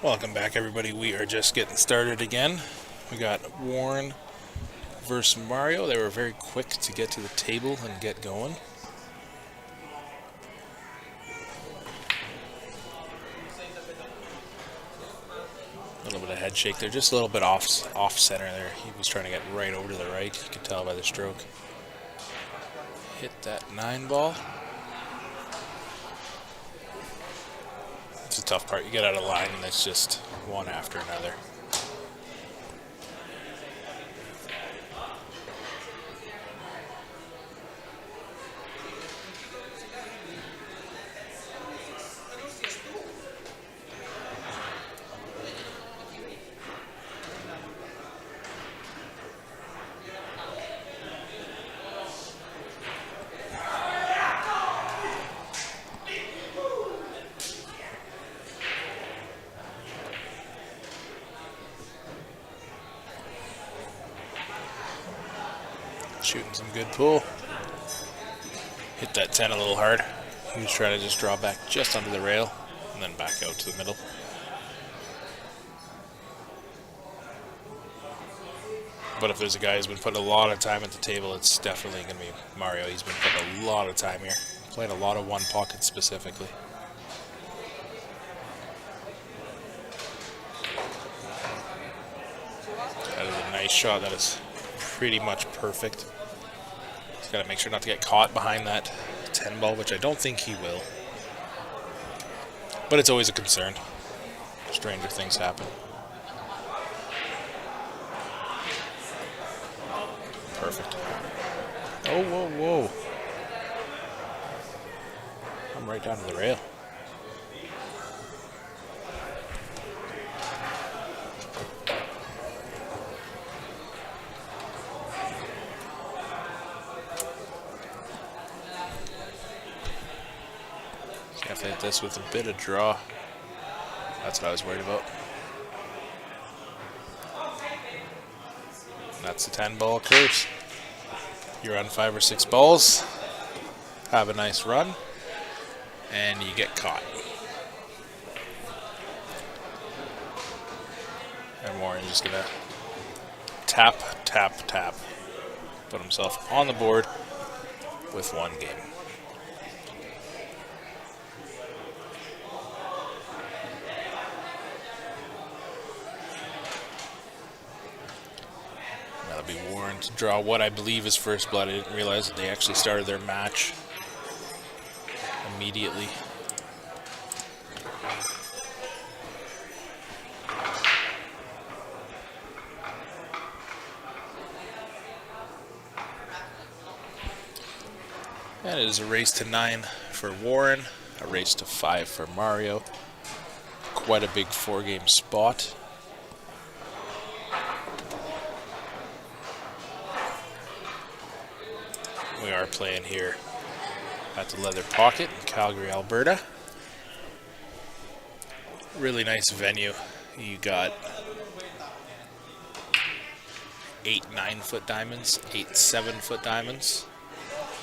Welcome back, everybody. We are just getting started again. We got Warren versus Mario. They were very quick to get to the table and get going. A little bit of head shake there, just a little bit off center there. He was trying to get right over to the right. You could tell by the stroke. Hit that 9 ball. It's a tough part. You get out of line and it's just one after another. Shooting some good pull. Hit that 10 a little hard. He was trying to just draw back just under the rail and then back out to the middle. But if there's a guy who's been putting a lot of time at the table, it's definitely going to be Mario. He's been putting a lot of time here. Playing a lot of one pocket specifically. That is a nice shot. That is pretty much perfect. He's got to make sure not to get caught behind that 10 ball, which I don't think he will. But it's always a concern. Stranger things happen. Perfect. Oh, whoa, whoa. I'm right down to the rail. Have to hit this with a bit of draw. That's what I was worried about. And that's the 10 ball curse. You're on 5 or 6 balls. Have a nice run. And you get caught. And Warren's just gonna tap, tap, tap. Put himself on the board with one game. That'll be Warren to draw what I believe is first blood. I didn't realize that they actually started their match immediately. And it is a race to 9 for Warren, a race to 5 for Mario. Quite a big 4-game spot. We are playing here at the Leather Pocket in Calgary, Alberta. Really nice venue. You got 8 9-foot diamonds, 8 7-foot diamonds,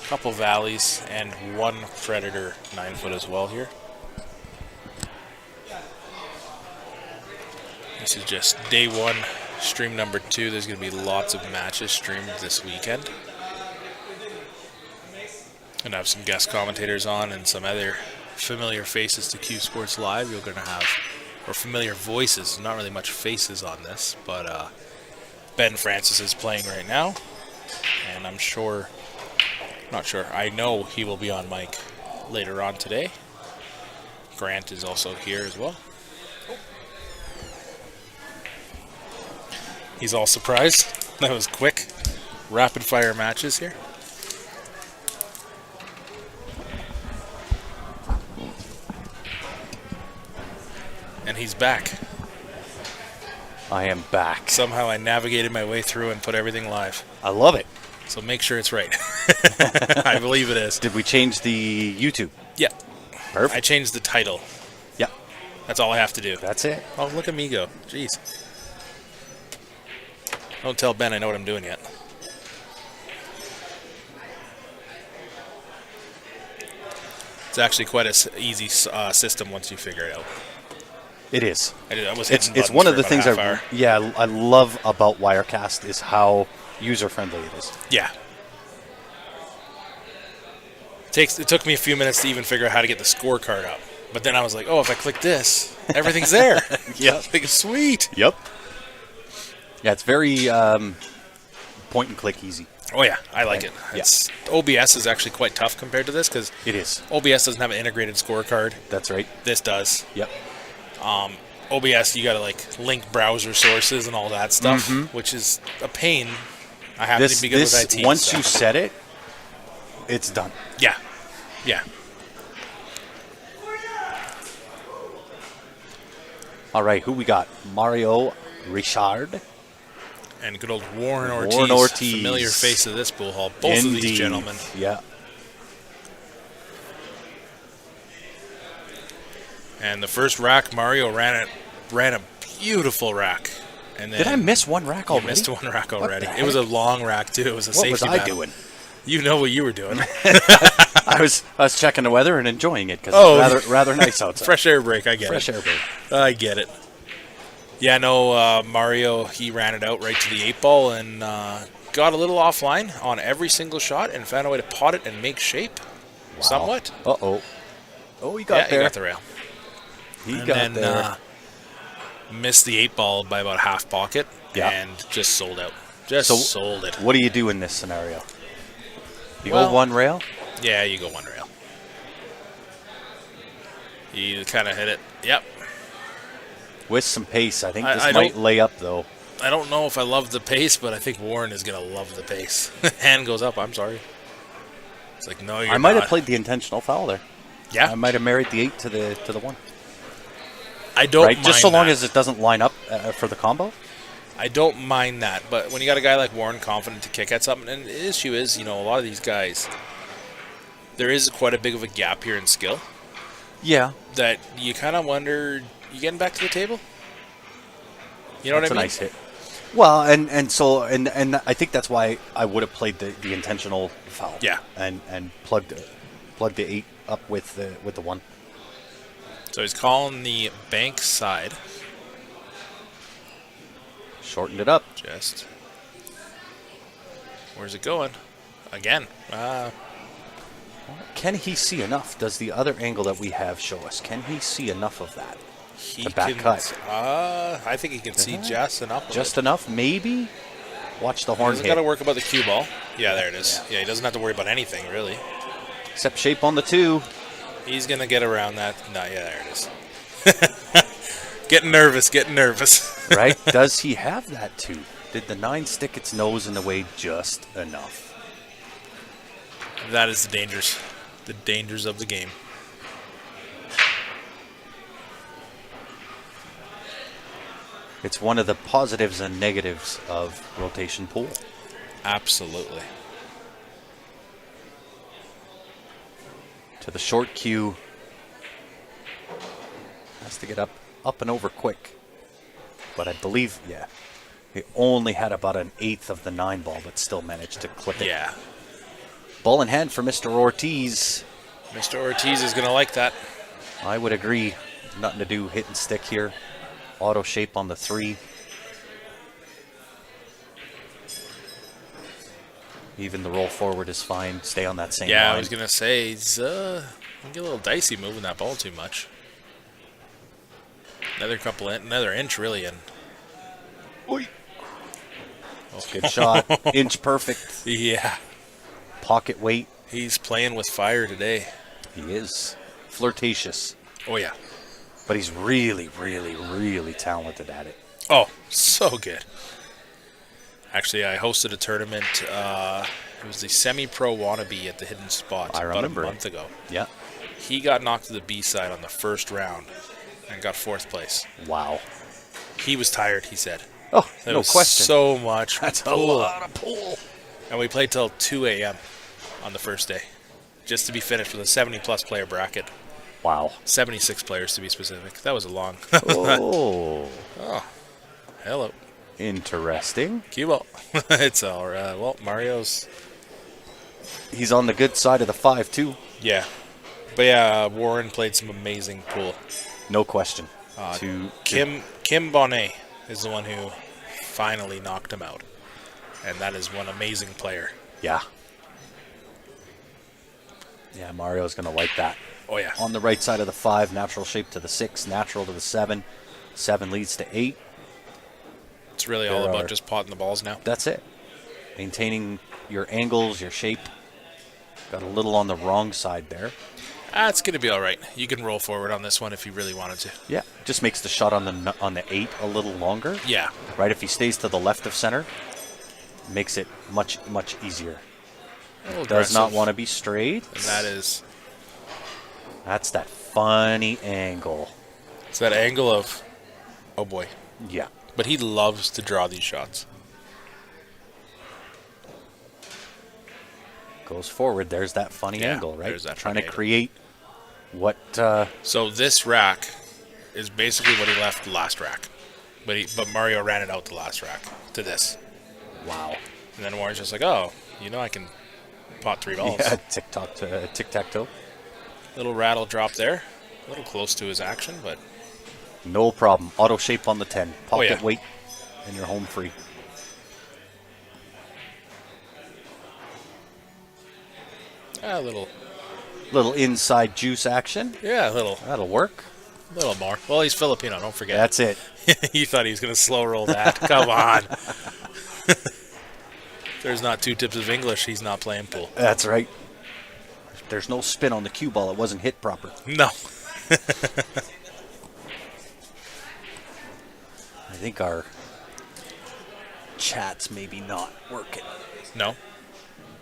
a couple valleys, and 1 Predator 9-foot as well here. This is just day 1, stream number 2. There's going to be lots of matches streamed this weekend. And I have some guest commentators on and some other familiar faces to Q Sports Live. You're going to have, or familiar voices, not really much faces on this, but Ben Francis is playing right now. And I'm sure, not sure, I know he will be on mic later on today. Grant is also here as well. He's all surprised. That was quick. Rapid fire matches here. And he's back. I am back. Somehow I navigated my way through and put everything live. I love it. So make sure it's right. I believe it is. Did we change the YouTube? Yeah. Perfect. I changed the title. Yeah. That's all I have to do. That's it. Oh, look at me go. Jeez. Don't tell Ben I know what I'm doing yet. It's actually quite an easy system once you figure it out. It is. I was It's hitting one of buttons the for things about a half hour. I love about Wirecast is how user friendly it is. Yeah. It took me a few minutes to even figure out how to get the scorecard up. But then I was like, oh, if I click this, everything's there. Yeah. Like, sweet. Yep. Yeah, it's very point and click easy. Oh, yeah. I like it. Yeah. OBS is actually quite tough compared to this because It is. OBS doesn't have an integrated scorecard. That's right. This does. Yep. OBS, you got to like link browser sources and all that stuff, which is a pain. I happen to be good with IT. Once you set it, it's done. Yeah. Yeah. All right, who we got? Mario Richard. And good old Warren Warren Ortiz. Familiar face of this bull hall. Both of these gentlemen. Yeah. And the first rack, Mario ran a beautiful rack. And then Did I miss one rack you already? missed one rack already. the It was a heck? long rack too. It was a What safety was I battle. doing? You know what you were doing. I was checking the weather and enjoying it because it's rather nice outside. Fresh air break. I get Fresh it. air break. I get it. Yeah, no, Mario, he ran it out right to the 8-ball and got a little offline on every single shot and found a way to pot it and make shape somewhat. Uh-oh. Oh, he got there. He got the rail. He And got then there. missed the 8-ball by about half pocket Yeah. and just sold out. Just So, sold it. What do you do in this scenario? You Well- go one rail? Yeah, you go one rail. You kind of hit it. Yep. With some pace. I think I this might don't- lay up, though. I don't know if I love the pace, but I think Warren is going to love the pace. Hand goes up. I'm sorry. It's like, no, you're I might not. have played the intentional foul there. Yeah. I might have married the 8 to the 1. I don't Right? mind Just so long that. as it doesn't line up for the combo. I don't mind that, but when you got a guy like Warren confident to kick at something, and the issue is, a lot of these guys, there is quite a big of a gap here in skill Yeah. that you kind of wonder, you getting back to the table? You know That's what I mean? a nice hit. Well, and I think that's why I would have played the intentional foul. Yeah. And plugged the 8 up with the 1. So he's calling the bank side. Shortened it up. Just. Where's it going? Again. Can he see enough? Does the other angle that we have show us? Can he see enough of that? He The back can, cut. I think he can see just enough. Just enough, maybe? Watch the He horn doesn't got to hit. work about the cue ball. Yeah, there it is. Yeah, he doesn't have to worry about anything, really. Except shape on the 2. He's going to get around that. No, yeah, there it is. Getting nervous. Right? Does he have that 2? Did the 9 stick its nose in the way just enough? That is the dangers of the game. It's one of the positives and negatives of rotation pool. Absolutely. To the short cue. Has to get up and over quick. But I believe, yeah, he only had about an 1/8 of the 9 ball, but still managed to clip it. Yeah. Ball in hand for Mr. Ortiz. Mr. Ortiz is going to like that. I would agree. Nothing to do, hit and stick here. Auto shape on the 3. Even the roll forward is fine. Stay on that same Yeah, line. I was going to say, he's get a little dicey moving that ball too much. Another inch really in. Oy. Good shot. Inch perfect. Yeah. Pocket weight. He's playing with fire today. He is flirtatious. Oh, yeah. But he's really, really, really talented at it. Oh, so good. Actually, I hosted a tournament. It was the semi-pro wannabe at the Hidden Spot I remember about a it. month ago. Yeah. He got knocked to the B side on the first round and got 4th place. Wow. He was tired, he said. Oh, There no was question. so much That's a pull. lot of pull. And we played till 2 a.m. on the first day, just to be finished with a 70-plus player bracket. Wow. 76 players to be specific. That was a long. Oh, Oh, hello. interesting. Cue ball. It's all right. Well, Mario's. He's on the good side of the 5, too. Yeah. But yeah, Warren played some amazing pool. No question. Kim Bonnet is the one who finally knocked him out. And that is one amazing player. Yeah. Yeah, Mario's going to like that. Oh, yeah. On the right side of the 5, natural shape to the 6, natural to the 7. 7 leads to 8. It's really all about just potting the balls now. That's it. Maintaining your angles, your shape. Got a little on the wrong side there. It's going to be all right. You can roll forward on this one if you really wanted to. Yeah, just makes the shot on the 8 a little longer. Yeah. Right, if he stays to the left of center, makes it much easier. Does not want to be straight. And that is... That's that funny angle. It's that angle of... Oh, boy. Yeah. But he loves to draw these shots. Goes forward. There's that funny angle, right? There's that Trying to angle. create what... So this rack is basically what he left last rack. But Mario ran it out the last rack to this. Wow. And then Warren's just like, oh, I can pot 3 balls. Yeah, tic-tac-toe. Little rattle drop there. A little close to his action, but... No problem. Auto shape on the 10. Pocket yeah. weight, and you're home free. A little inside juice action. Yeah, a little. That'll work. A little more. Well, he's Filipino, don't forget. That's it. He thought he was going to slow roll that. Come on. There's not 2 tips of English, he's not playing pool. That's right. There's no spin on the cue ball. It wasn't hit proper. No. I think our chat's maybe not working. No.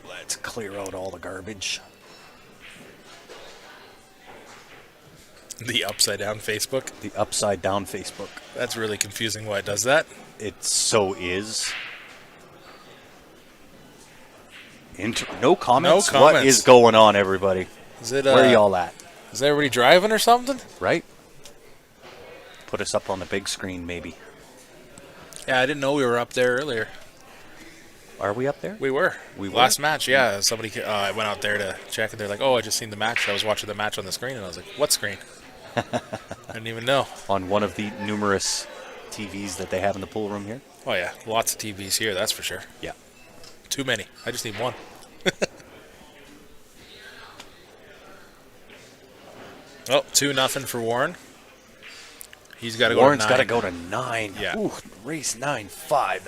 Let's clear out all the garbage. The upside down Facebook. The upside down Facebook. That's really confusing why it does that. It so is. No comments? No comments. What is going on, everybody? Is it, where are y'all at? Is everybody driving or something? Right? Put us up on the big screen, maybe. Yeah, I didn't know we were up there earlier. Are we up there? We were. We were? Last match, yeah. Somebody, I went out there to check, and they're like, oh, I just seen the match. I was watching the match on the screen, and I was like, what screen? I didn't even know. On one of the numerous TVs that they have in the pool room here? Oh, yeah. Lots of TVs here, that's for sure. Yeah. Too many. I just need one. Oh, 2-0 for Warren. He's got to go to 9. Warren's got to go to 9. Yeah. Ooh, race 9-5.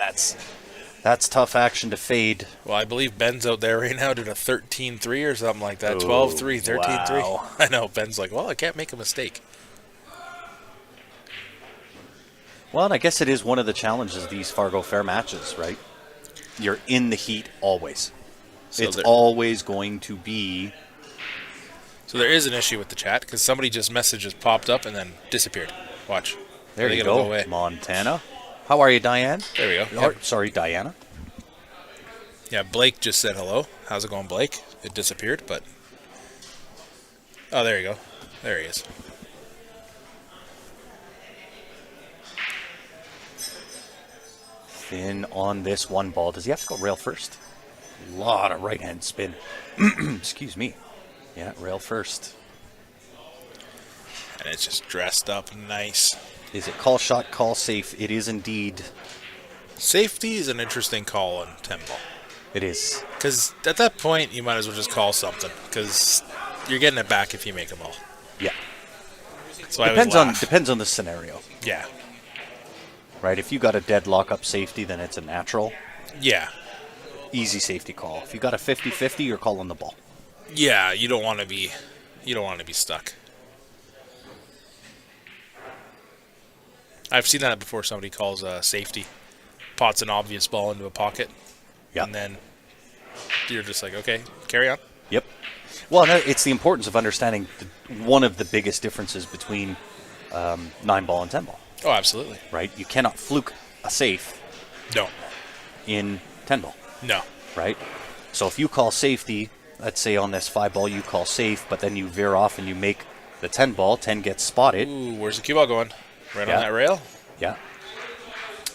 That's tough action to fade. Well, I believe Ben's out there right now doing a 13-3 or something like that. Oh, 12-3, 13-3. wow. I know. Ben's like, well, I can't make a mistake. Well, and I guess it is one of the challenges of these Fargo Fair matches, right? You're in the heat always. So it's always going to be... So there is an issue with the chat because somebody just messages popped up and then disappeared. Watch. There you go go, away. Montana. How are you, Diane? There we go. Or, Yep. sorry, Diana. Yeah, Blake just said hello. How's it going, Blake? It disappeared, but... Oh, there you go. There he is. Thin on this one ball. Does he have to go rail first? A lot of right-hand spin. Excuse me. Yeah, rail first. And it's just dressed up nice. Is it call shot, call safe? It is indeed. Safety is an interesting call on 10 ball. It is. Because at that point, you might as well just call something. Because you're getting it back if you make them all. Yeah. So I always laugh. Depends on the scenario. Yeah. Right? If you got a dead lock-up safety, then it's a natural. Yeah. Easy safety call. If you got a 50-50, you're calling the ball. Yeah, you don't want to be stuck. I've seen that before. Somebody calls a safety, pots an obvious ball into a pocket, Yeah. and then you're just like, okay, carry on. Yep. Well, no, it's the importance of understanding one of the biggest differences between 9-ball and 10-ball. Oh, absolutely. Right? You cannot fluke a safe No. in 10-ball. No. Right? So if you call safety, let's say on this 5-ball you call safe, but then you veer off and you make the 10-ball, 10 gets spotted. Ooh, where's the cue ball going? Right Yeah. on that rail? Yeah.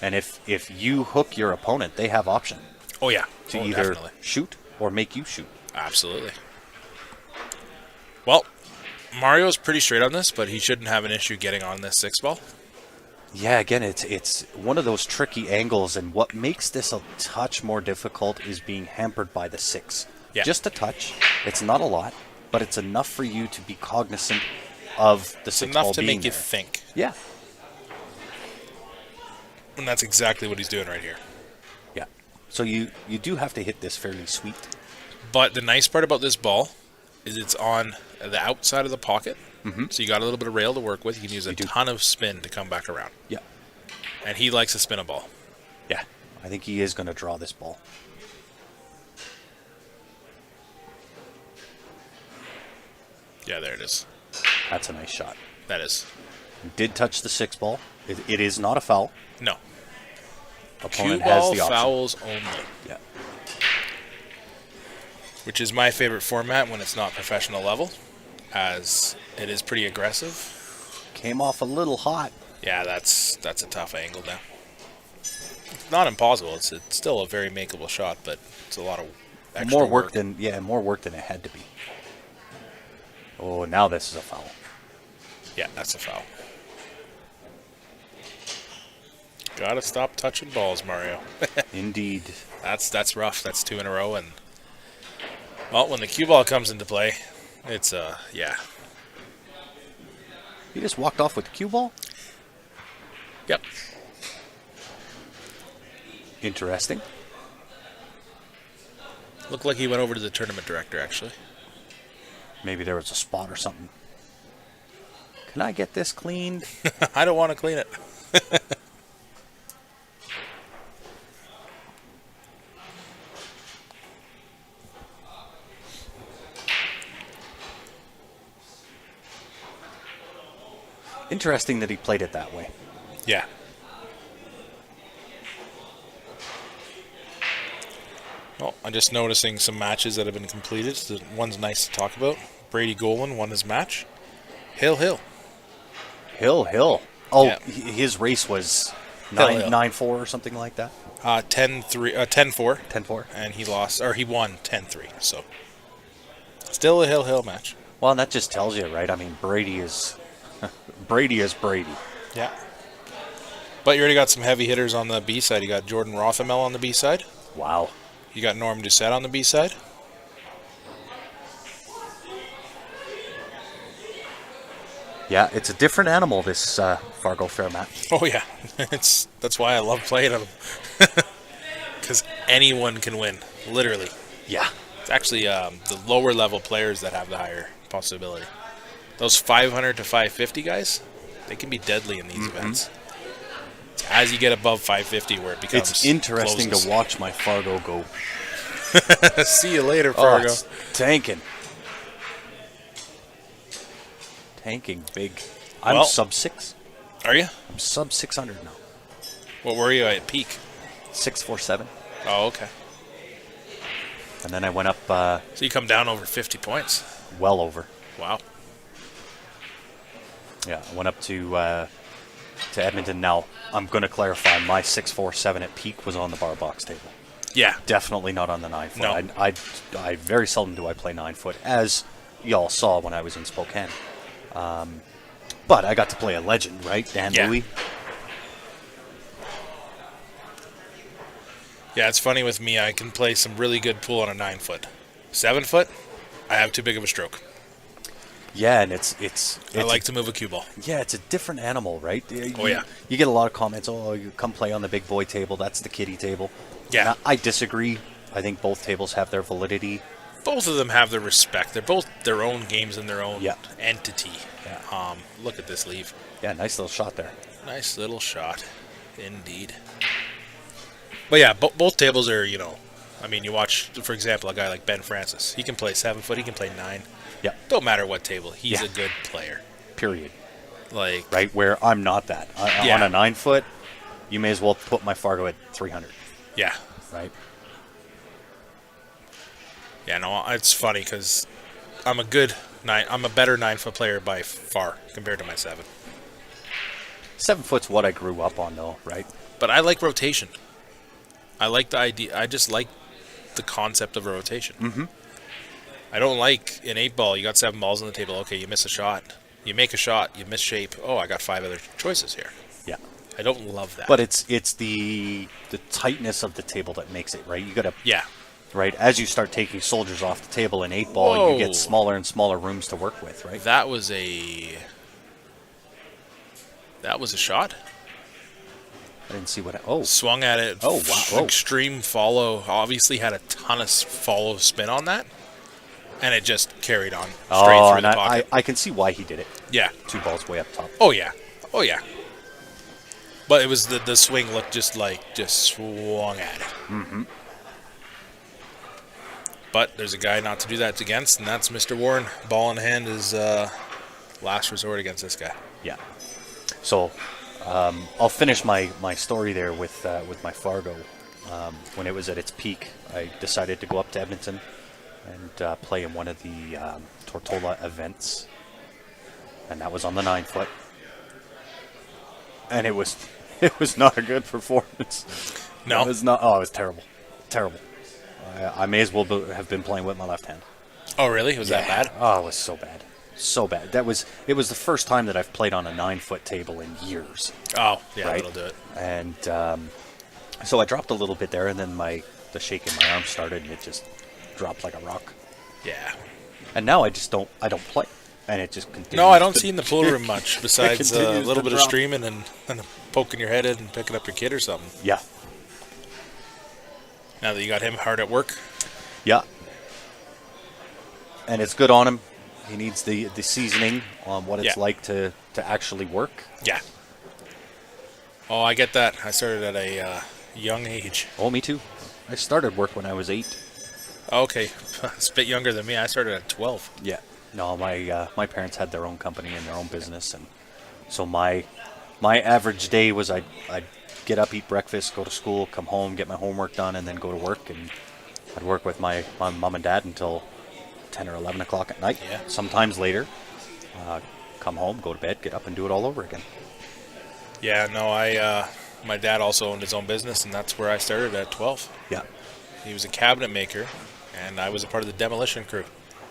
And if you hook your opponent, they have option Oh, yeah. to Oh, either definitely. shoot or make you shoot. Absolutely. Well, Mario's pretty straight on this, but he shouldn't have an issue getting on this 6-ball. Yeah, again, it's one of those tricky angles, and what makes this a touch more difficult is being hampered by the 6. Yeah. Just a touch. It's not a lot, but it's enough for you to be cognizant of the 6 ball Enough to being make you there. think. Yeah. And that's exactly what he's doing right here. Yeah. So you do have to hit this fairly sweet. But the nice part about this ball is it's on the outside of the pocket. Mm-hmm. So you got a little bit of rail to work with. You can use a ton of spin to come back around. Yeah. And he likes to spin a ball. Yeah. I think he is going to draw this ball. Yeah, there it is. That's a nice shot. That is. Did touch the 6 ball. It is not a foul. No. Opponent Cue has ball the option. fouls only. Yeah. Which is my favorite format when it's not professional level, as it is pretty aggressive. Came off a little hot. Yeah, that's a tough angle now. It's not impossible. It's still a very makeable shot, but it's a lot of extra More work than it had to be. Oh, now this is a foul. Yeah, that's a foul. Gotta stop touching balls, Mario. Indeed. That's rough. That's 2 in a row, and well, when the cue ball comes into play, it's yeah. He just walked off with the cue ball? Yep. Interesting. Looked like he went over to the tournament director, actually. Maybe there was a spot or something. Can I get this cleaned? I don't want to clean it. Interesting that he played it that way. Yeah. Well, I'm just noticing some matches that have been completed. So one's nice to talk about. Brady Golan won his match. Hill. Hill. Oh, Yeah. His race was Hill. 9-4 or something like that. 10-3, 10-4. 10-4. And he lost, or he won 10-3. So still a Hill match. Well, and that just tells you, right? I mean, Brady is Brady. Yeah. But you already got some heavy hitters on the B side. You got Jordan Rothamel on the B side. Wow. You got Norm Doucette on the B side. Yeah, it's a different animal, this Fargo Fair match. Oh yeah, that's why I love playing them. Because anyone can win, literally. Yeah. It's actually the lower level players that have the higher possibility. Those 500 to 550 guys, they can be deadly in these events. It's as you get above 550 where it becomes It's interesting closes. to watch my Fargo go. See you later, Oh, Fargo. it's tanking. Tanking big. I'm Well- sub 6. Are you? I'm sub 600 now. What were you at peak? 647. Oh, okay. And then I went up So you come down over 50 points. well over. Wow. Yeah, I went up to Edmonton. Now, I'm going to clarify, my 647 at peak was on the bar box table. Yeah. Definitely not on the 9 foot. No. I very seldom do I play 9 foot, as y'all saw when I was in Spokane. But I got to play a legend, right? Dan Yeah. Louis. Yeah, it's funny with me. I can play some really good pool on a 9 foot. 7 foot, I have too big of a stroke. Yeah, and it's I like to move a cue ball. yeah, it's a different animal, right? Oh, yeah. You get a lot of comments, oh, you come play on the big boy table, that's the kiddie table. Yeah. And I disagree. I think both tables have their validity. Both of them have their respect. They're both their own games and their own Yeah. entity. Yeah. Look at this leave. Yeah, nice little shot there. Nice little shot, indeed. But yeah, both tables are, I mean, you watch, for example, a guy like Ben Francis. He can play 7 foot. He can play 9. Yeah, Don't matter what table. He's Yeah. a good player. period. Like, Right, where I'm not that. Yeah. On a 9 foot, you may as well put my Fargo at 300, yeah. right? Yeah, no, it's funny because I'm a better 9 foot player by far compared to my 7. 7 foot's what I grew up on, though, right? But I like rotation. I like the idea. I just like the concept of rotation. I don't like an 8-ball. You got 7 balls on the table. Okay, you miss a shot. You make a shot. You miss shape. Oh, I got 5 other choices here. Yeah. I don't love that. But it's the tightness of the table that makes it, right? You got to yeah. right as you start taking soldiers off the table in 8-ball, Whoa. you get smaller and smaller rooms to work with, right? That was a shot. I didn't see what. Oh, Swung at it. Oh, wow. Whoa. Extreme follow. Obviously had a ton of follow spin on that. And it just carried on straight through the pocket. I can see why he did it. Yeah. 2 balls way up top. Oh, yeah. Oh, yeah. But it was the swing looked just swung at it. Mm-hmm. But there's a guy not to do that against, and that's Mr. Warren. Ball in hand is last resort against this guy. Yeah. So I'll finish my story there with my Fargo. When it was at its peak, I decided to go up to Edmonton and play in one of the Tortola events, and that was on the 9-foot. And it was not a good performance. No, it was not. Oh, it was terrible, terrible. I may as well have been playing with my left hand. Oh, really? Was that bad? Oh, it was so bad. So bad. It was the first time that I've played on a 9-foot table in years. Oh, yeah, right? that'll do it. And so I dropped a little bit there, and then the shake in my arm started, and it just dropped like a rock. Yeah. And now I don't play, and it just continues. No, I don't see in the pool room much besides a continues little to bit of drop. streaming and poking your head in and picking up your kid or something. Yeah. Now that you got him hard at work. Yeah. And it's good on him. He needs the seasoning on what it's like to actually work. Yeah. Oh, I get that. I started at a young age. Oh, me too. I started work when I was 8. Okay. It's a bit younger than me. I started at 12. Yeah. No, my parents had their own company and their own business, and so my average day was I'd get up, eat breakfast, go to school, come home, get my homework done, and then go to work. And I'd work with my mom and dad until 10 or 11 o'clock at night. Yeah. Sometimes later. Come home, go to bed, get up, and do it all over again. Yeah, no, my dad also owned his own business, and that's where I started at 12. Yeah. He was a cabinet maker, and I was a part of the demolition crew.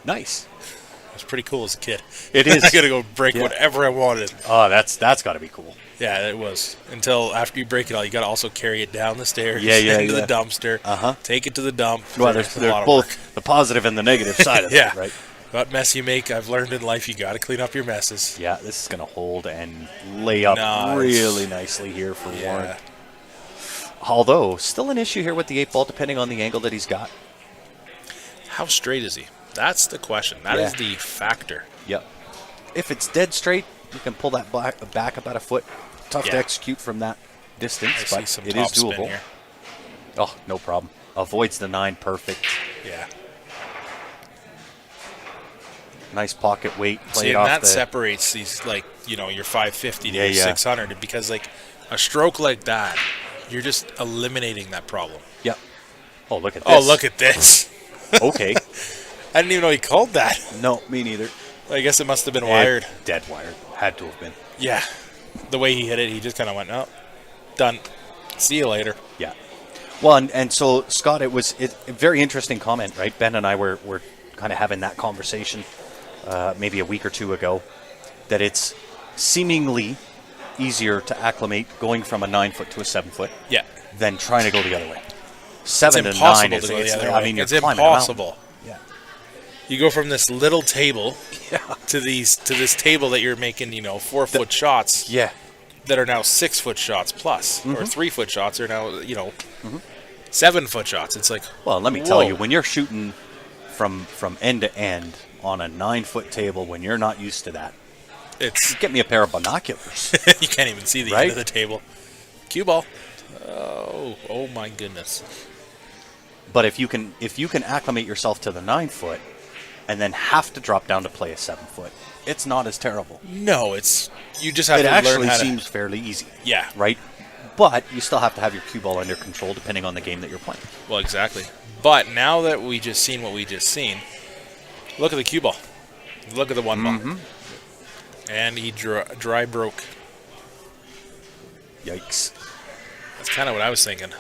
Nice. It was pretty cool as a kid. It is. I got to go break whatever I wanted. Oh, that's got to be cool. Yeah, it was. Until after you break it all, you got to also carry it down the stairs into the dumpster, take it to the dump. Well, there's both the positive and the negative side of it, right? What mess you make, I've learned in life, you got to clean up your messes. Yeah, this is going to hold and lay up really nicely here for Warren. Although, still an issue here with the 8-ball, depending on the angle that he's got. How straight is he? That's the question. That is the factor. Yep. If it's dead straight, you can pull that back about a foot. Tough to execute from that distance, but it is doable. Here. Oh, no problem. Avoids the 9 perfect. Yeah. Nice pocket weight. See, and that separates these, your 550 to your 600, because, a stroke like that, you're just eliminating that problem. Yep. Oh, look at this. Oh, look at this. Okay. I didn't even know he called that. No, me neither. I guess it must have been wired. Dead wired. Had to have been. Yeah. The way he hit it, he just kind of went, oh, done. See you later. Yeah. Well, and so, Scott, it was a very interesting comment, right? Ben and I were kind of having that conversation maybe a week or two ago, that it's seemingly easier to acclimate going from a 9-foot to a 7-foot than trying to go the other way. 7 to 9 is, it's impossible. Yeah. You go from this little table to this table that you're making, 4-foot shots. Yeah. That are now 6-foot shots plus, or 3-foot shots are now, 7-foot shots. It's like, well, let me tell you, when you're shooting from end to end on a 9-foot table, when you're not used to that, get me a pair of binoculars. You can't even see the end of the table. Cue ball. Oh my goodness. But if you can acclimate yourself to the 9-foot and then have to drop down to play a 7-foot, it's not as terrible. No, you just have to learn how to... It actually seems fairly easy. Yeah. Right? But you still have to have your cue ball under control depending on the game that you're playing. Well, exactly. But now that we just seen what we just seen, look at the cue ball. Look at the 1 ball. And he dry broke. Yikes. That's kind of what I was thinking.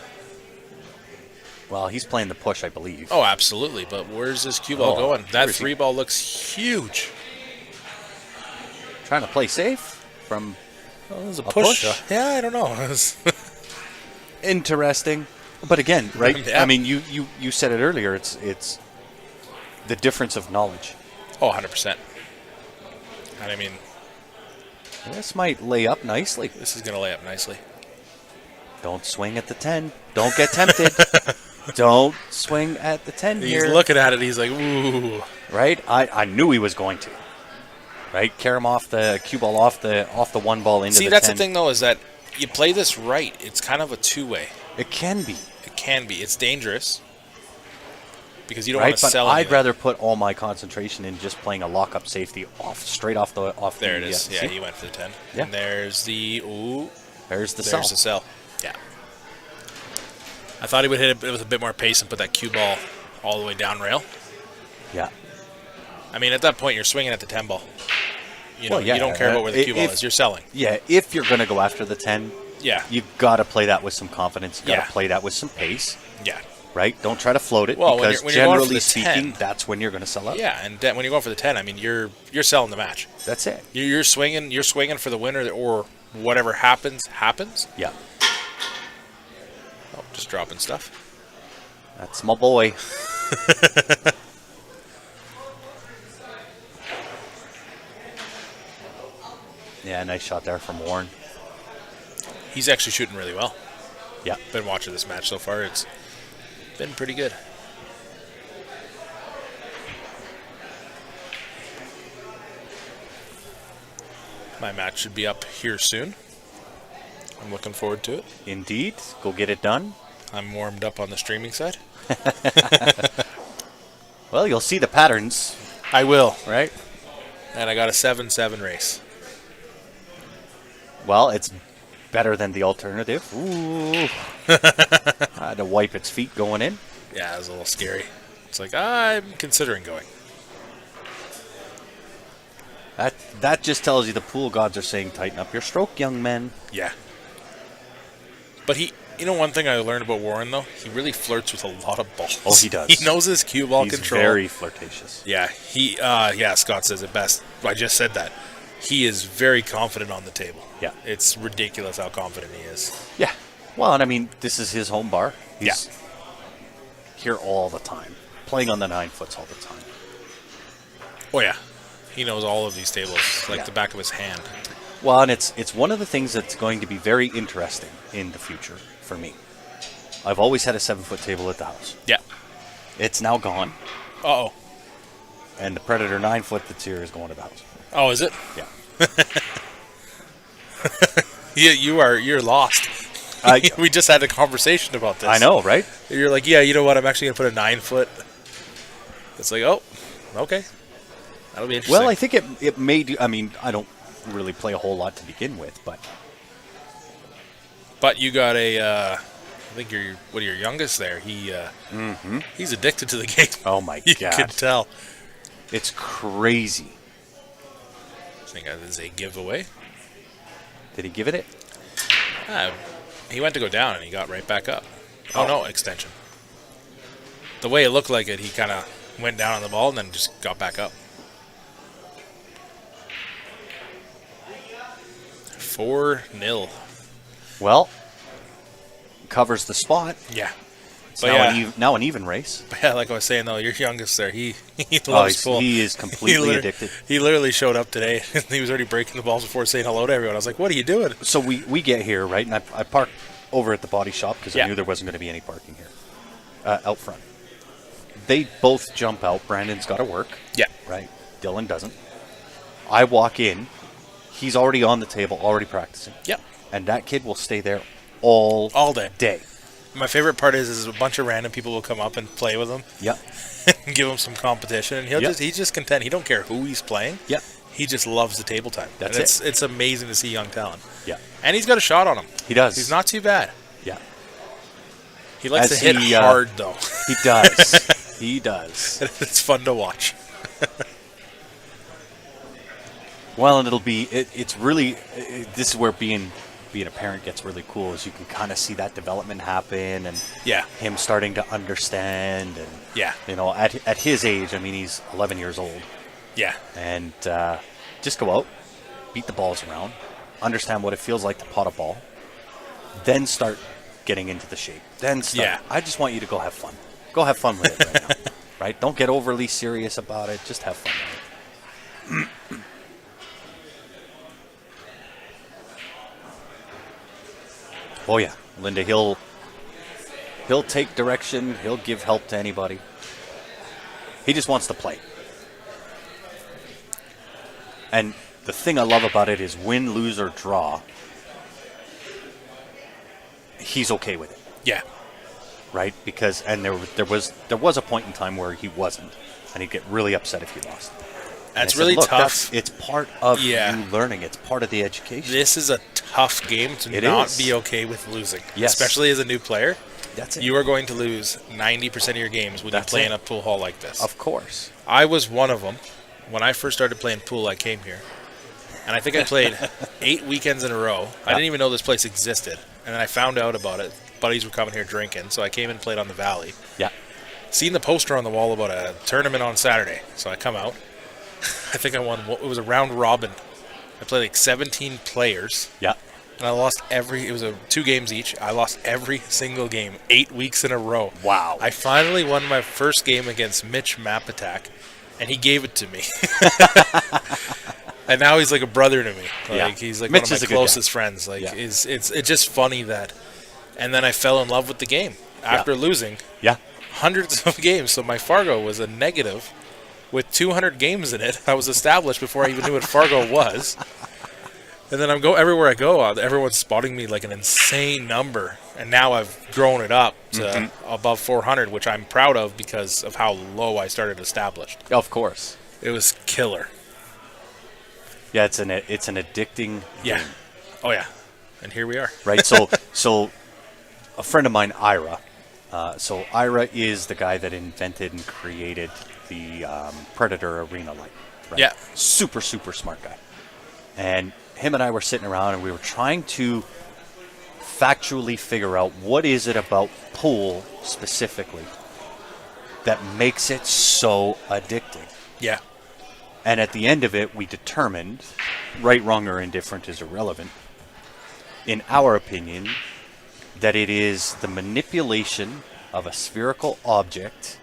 Well, he's playing the push, I believe. Oh, absolutely. But where's this cue ball going? where That is he? 3 ball looks huge. Trying to play safe from Oh, it was a push? push. Yeah, I don't know. It was interesting. But again, right? Yeah. I mean, you said it earlier. It's the difference of knowledge. oh, 100%. And I mean, This might lay up nicely. this is going to lay up nicely. Don't swing at the 10. Don't get tempted. Don't swing at the 10 He's here. looking at it. He's like, ooh. Right? I knew he was going to. Right? Carry him off the cue ball off the 1 ball into See, the that's 10. the thing, though, is that you play this right. It's kind of a two-way. It can be. It can be. It's dangerous because you don't Right? want to But sell I'd anything. rather put all my concentration in just playing a lock-up safety straight off the There it is. see? Yeah, he went for the 10. Yeah. And there's the, ooh. There's the There's cell. the cell. Yeah. I thought he would hit it with a bit more pace and put that cue ball all the way down rail. Yeah. I mean, at that point, you're swinging at the 10 ball. You know, Well, yeah, you don't care about where the cue ball if- is. You're selling. Yeah, if you're going to go after the 10, Yeah. you've got to play that with some confidence. You've got Yeah. to play that with some pace, Yeah. right? Don't try to float it Well, when because you're going for generally the speaking, 10, that's when you're going to sell out. Yeah, and when you're going for the 10, I mean, you're selling the match. That's it. You're swinging. You're swinging for the winner, or whatever happens. Yeah. Oh, just dropping stuff. That's my boy. Yeah, nice shot there from Warren. He's actually shooting really well. Yeah. Been watching this match so far. It's been pretty good. My match should be up here soon. I'm looking forward to it. Indeed. Go get it done. I'm warmed up on the streaming side. Well, you'll see the patterns, I will. right? And I got a 7-7 race. Well, it's better than the alternative. Ooh. I had to wipe its feet going in. Yeah, it was a little scary. It's like, I'm considering going. That just tells you the pool gods are saying, tighten up your stroke, young men. Yeah. But one thing I learned about Warren, though, he really flirts with a lot of balls. Oh, he does. He knows his cue ball He's control. very flirtatious. Yeah, Scott says it best. I just said that. He is very confident on the table. Yeah. It's ridiculous how confident he is. Yeah. Well, and I mean, this is his home bar. He's here all the time, playing on the 9-foots all the time. Oh, yeah. He knows all of these tables like Yeah. the back of his hand. Well, and it's one of the things that's going to be very interesting in the future for me. I've always had a 7-foot table at the house. Yeah. It's now gone, Uh-oh. and the Predator 9-foot that's here is going to the house. Oh, is it? Yeah. You're lost. We just had a conversation about this. I know, right? You're like, yeah, you know what? I'm actually going to put a 9-foot. It's like, oh, okay. That'll be interesting. Well, I think it made. I mean, I don't really play a whole lot to begin with, but But you got I think your youngest there. He's addicted to the game. oh my You god, could tell. it's crazy. I think that is a giveaway. Did he give it? He went to go down and he got right back up. Oh no, extension. The way it looked like it, he kind of went down on the ball and then just got back up. 4-0. Well, covers the spot. Yeah. It's But now an even race. But yeah, like I was saying though, your youngest there, he Oh, loves pool. he is completely lit- addicted. He literally showed up today. He was already breaking the balls before saying hello to everyone. I was like, "What are you doing?" So we get here, right? And I park over at the body shop because Yeah. I knew there wasn't going to be any parking here out front. They both jump out. Brandon's got to work, Yeah. right? Dylan doesn't. I walk in. He's already on the table, already practicing. Yep. And that kid will stay there all day. day. My favorite part is a bunch of random people will come up and play with him Yep. and give him some competition, and Yep. he's just content. He don't care who he's playing. Yep. He just loves the table time. That's and it. It's amazing to see young talent. Yeah. And he's got a shot on him. He does. He's not too bad. Yeah. He likes As to hit he, hard though. He does. He does. It's fun to watch. Well, and it'll be. It's really. This is where being being a parent gets really cool is you can kind of see that development happen and Yeah. him starting to understand. And, Yeah. at his age, I mean, he's 11 years old. Yeah. And just go out, beat the balls around, understand what it feels like to pot a ball, then start getting into the shape. Then start. Yeah. I just want you to go have fun. Go have fun with it right now. Right? Don't get overly serious about it. Just have fun with it. Oh yeah, Linda, he'll take direction. He'll give help to anybody. He just wants to play. And the thing I love about it is win, lose, or draw, he's okay with it, Yeah. right? Because there was a point in time where he wasn't, and he'd get really upset if he lost. And That's I said, really "Look, tough. It's part of Yeah. you learning. It's part of the education." This is a tough game to It not is. be okay with losing. Yes. Especially as a new player. That's it. You are going to lose 90% of your games when That's you play it. in a pool hall like this. Of course. I was one of them. When I first started playing pool, I came here. And I think I played 8 weekends in a row. I didn't even know this place existed. And then I found out about it. Buddies were coming here drinking, so I came and played on the Valley. Yeah. Seen the poster on the wall about a tournament on Saturday. So I come out. I think I won. It was a round robin. I played like 17 players. Yeah. And I lost it was 2 games each. I lost every single game, 8 weeks in a row. Wow. I finally won my first game against Mitch Mapatak, and he gave it to me. And now he's like a brother to me. Like Yeah. he's like Mitch one of is a my good closest friends. Like Yeah. it's just funny that. And then I fell in love with the game after losing Yeah. hundreds of games. So my Fargo was a negative with 200 games in it. I was established before I even knew what Fargo was. And then everywhere I go, everyone's spotting me like an insane number. And now I've grown it up to above 400, which I'm proud of because of how low I started established. Of course. It was killer. Yeah, it's an addicting Yeah. game, Oh, yeah. And here we are. right? So a friend of mine, Ira. So Ira is the guy that invented and created the Predator Arena light. Right? Yeah. Super, super smart guy. And him and I were sitting around and we were trying to factually figure out what is it about pool specifically that makes it so addicting. Yeah. And at the end of it, we determined, right, wrong, or indifferent is irrelevant, in our opinion, that it is the manipulation of a spherical object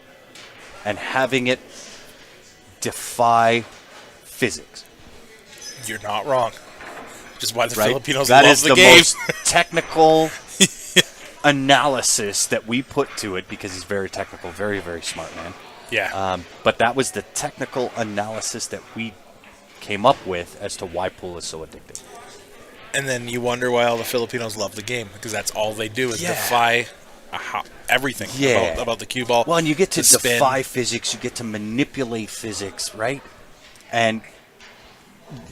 and having it defy physics. You're not wrong. Just why the Right? Filipinos That love is the the game. most technical analysis that we put to it because he's very technical, very, very smart man. Yeah. But that was the technical analysis that we came up with as to why pool is so addictive. And then you wonder why all the Filipinos love the game because that's all they do is Yeah. defy everything Yeah. about the cue ball. Well, and you get to the spin. defy physics, you get to manipulate physics, right? And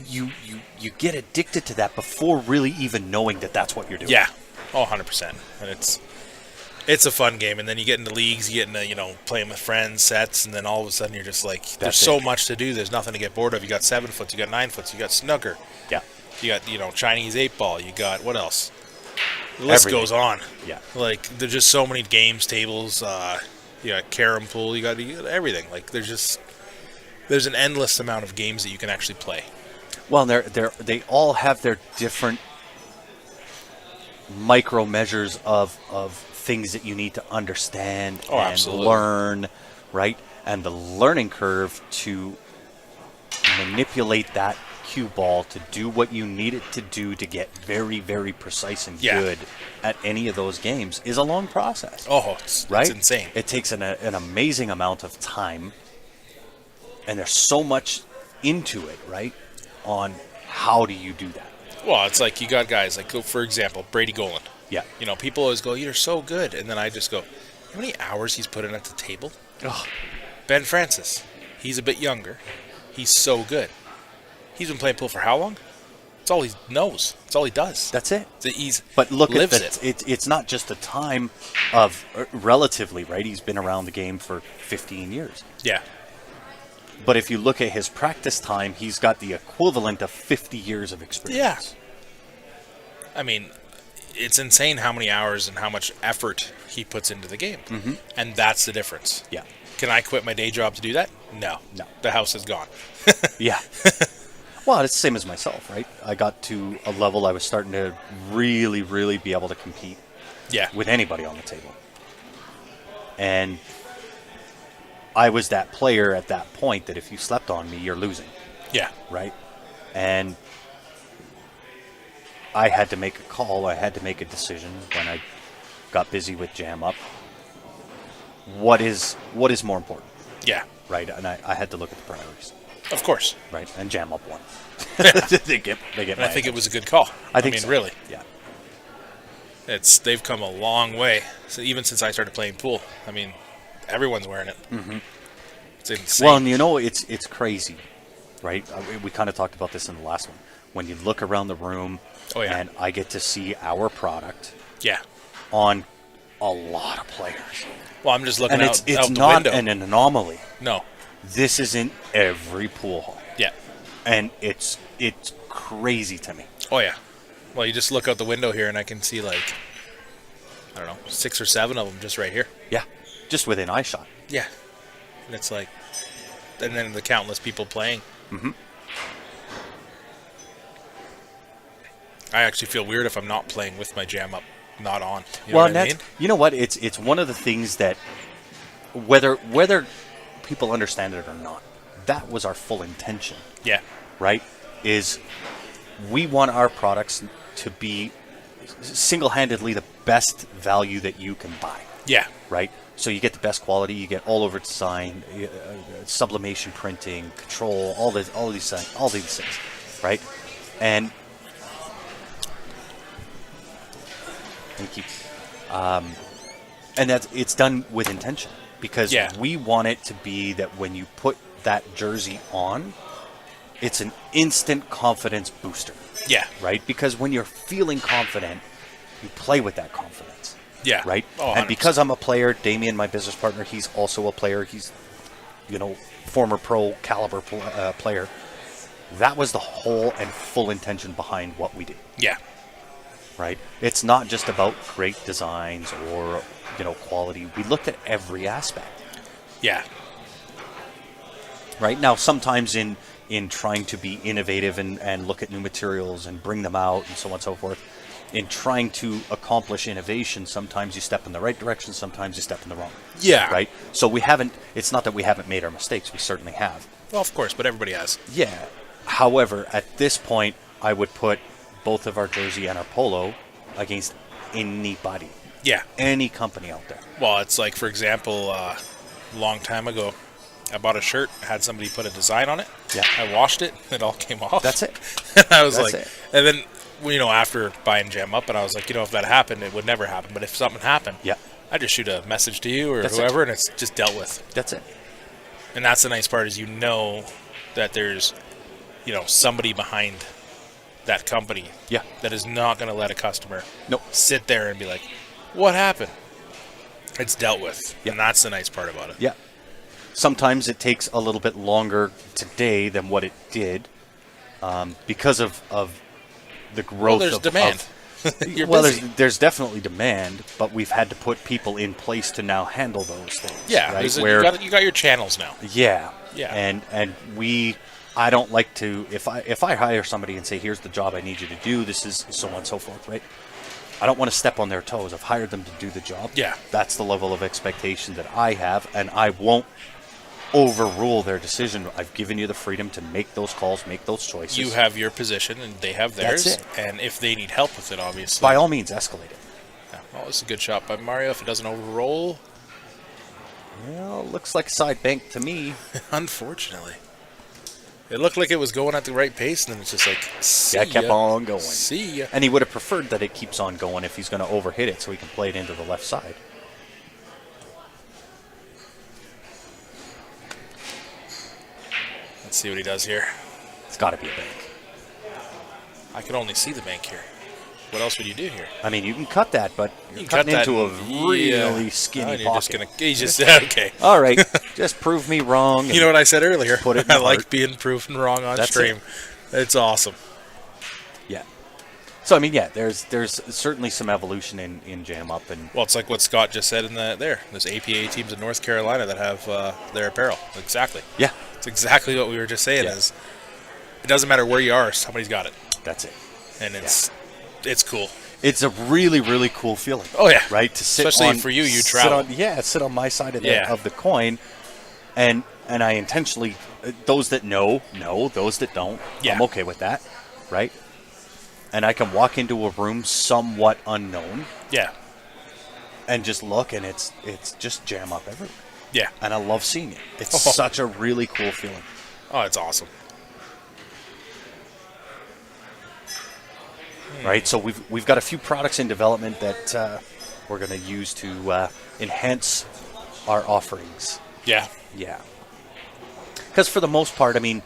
you get addicted to that before really even knowing that that's what you're doing. Yeah. Oh, 100%. And it's a fun game. And then you get into leagues, you get into, playing with friends, sets, and then all of a sudden you're just like, there's That's so it. much to do. There's nothing to get bored of. You got 7-foots, you got 9-foots, you got snooker, Yeah. you got, Chinese 8-ball, you got, what else? The list Everything. goes on. Yeah. Like, there's just so many games, tables, you got carom pool, you got everything. Like, there's an endless amount of games that you can actually play. Well, they all have their different micro measures of things that you need to understand Oh, and absolutely. learn, right? And the learning curve to manipulate that cue ball to do what you need it to do to get very, very precise and Yeah. good at any of those games is a long process. Oh, it's Right? insane. It takes an amazing amount of time, and there's so much into it, right? On how do you do that? Well, it's like you got guys like, for example, Brady Goland. Yeah. People always go, "You're so good," and then I just go, "How many hours he's put in at the table?" Ugh. Ben Francis, he's a bit younger. He's so good. He's been playing pool for how long? It's all he knows. It's all he does. That's it. He's But look lives at that. It's not just the time of relatively, right? He's been around the game for 15 years. Yeah. But if you look at his practice time, he's got the equivalent of 50 years of experience. I mean, it's insane how many hours and how much effort he puts into the game. Mm-hmm. And that's the difference. Yeah. Can I quit my day job to do that? No. No. The house is gone. Yeah. Well, it's the same as myself, right? I got to a level I was starting to really, really be able to compete Yeah. with anybody on the table. And I was that player at that point that if you slept on me, you're losing, Yeah. right? And I had to make a call. I had to make a decision when I got busy with Jam Up. What is more important, Yeah. right? And I had to look at the priorities, Of course. right? And Jam Up won. Yeah. they get And my I think it attention. was a good call. I think mean, so. really. Yeah. They've come a long way. So even since I started playing pool, I mean, everyone's wearing it. Mm-hmm. It's insane. Well, and it's crazy, right? We kind of talked about this in the last one. When you look around the room, Oh, yeah. and I get to see our product Yeah. on a lot of players, Well, I'm just looking and out it's the not window. an anomaly. No. This is in every pool hall, Yeah. and it's crazy to me. Oh, yeah. Well, you just look out the window here, and I can see, like, I don't know, 6 or 7 of them just right here. Yeah, just within eye shot. Yeah. And it's like, and then the countless people playing. Mm-hmm. I actually feel weird if I'm not playing with my Jam Up not on. You know Well, what and I that's mean? you know what? It's one of the things that whether people understand it or not, that was our full intention, Yeah. right? Is we want our products to be single-handedly the best value that you can buy, Yeah. right? So you get the best quality, you get all over design, sublimation printing, control, all these things, right? And thank you. And it's done with intention because Yeah. we want it to be that when you put that jersey on, it's an instant confidence booster, Yeah. right? Because when you're feeling confident, you play with that confidence, Yeah. right? Oh, And 100%. because I'm a player, Damien, my business partner, he's also a player. He's, former pro caliber player. That was the whole and full intention behind what we did, Yeah. right? It's not just about great designs or, quality. We looked at every aspect. Yeah. Right now, sometimes in trying to be innovative and look at new materials and bring them out and so on and so forth, in trying to accomplish innovation, sometimes you step in the right direction, sometimes you step in the wrong. Yeah. Right? So it's not that we haven't made our mistakes, we certainly have. Well, of course, but everybody has. Yeah. However, at this point, I would put both of our jersey and our polo against anybody, Yeah. any company out there. Well, it's like, for example, a long time ago, I bought a shirt, had somebody put a design on it. Yeah. I washed it, it all came off. That's it. And I was That's like, it. and then, after buying Jam Up, and I was like, if that happened, it would never happen. But if something happened, Yeah. I just shoot a message to you or That's it. whoever, and it's just dealt with. That's it. And that's the nice part is that there's, somebody behind that company Yeah. that is not going to let a customer Nope. sit there and be like, what happened? It's dealt with. Yeah. And that's the nice part about it. Yeah. Sometimes it takes a little bit longer today than what it did because of the growth Well, there's of demand. You're well, busy. there's definitely demand, but we've had to put people in place to now handle those things. Yeah, right? you got your channels now. Yeah, Yeah. and I don't like to if I hire somebody and say here's the job I need you to do, this is so on and so forth, right? I don't want to step on their toes. I've hired them to do the job. Yeah. That's the level of expectation that I have, and I won't overrule their decision. I've given you the freedom to make those calls, make those choices. You have your position, and they have theirs. That's it. And if they need help with it, obviously. by all means, escalate it. Yeah. Well, it's a good shot by Mario. If it doesn't overroll, Well, looks like side bank to me. unfortunately. It looked like it was going at the right pace, and then it's just like, see Yeah, kept ya. on going. See ya. And he would have preferred that it keeps on going if he's going to overhit it so he can play it into the left side. Let's see what he does here. It's got to be a bank. I can only see the bank here. What else would you do here? I mean, you can cut that, but you're You can cutting cut that into a and- really yeah. skinny Oh, and you're pocket. He's just okay. All right, just prove me wrong. You know what I said earlier? Put it in I the like heart. being proven wrong on That's stream. It's awesome. Yeah. So I mean, yeah, there's certainly some evolution in Jam Up, and Well, it's like what Scott just said in there. There's APA teams in North Carolina that have their apparel. Exactly. yeah, It's exactly what we were just saying. Yeah. Is it doesn't matter where you are, somebody's got it, that's it. and it's cool. It's a really, really cool feeling. Oh yeah, Right, to sit especially on, for you. You sit travel. on, sit on my side of Yeah. the coin, and I intentionally, those that know, those that don't, Yeah. I'm okay with that, right? And I can walk into a room somewhat unknown Yeah, and just look, and it's just Jam Up everywhere, yeah. and I love seeing it. It's Oh. such a really cool feeling. Oh, it's awesome. Right, so we've got a few products in development that we're going to use to enhance our offerings. Yeah, Yeah, because for the most part, I mean,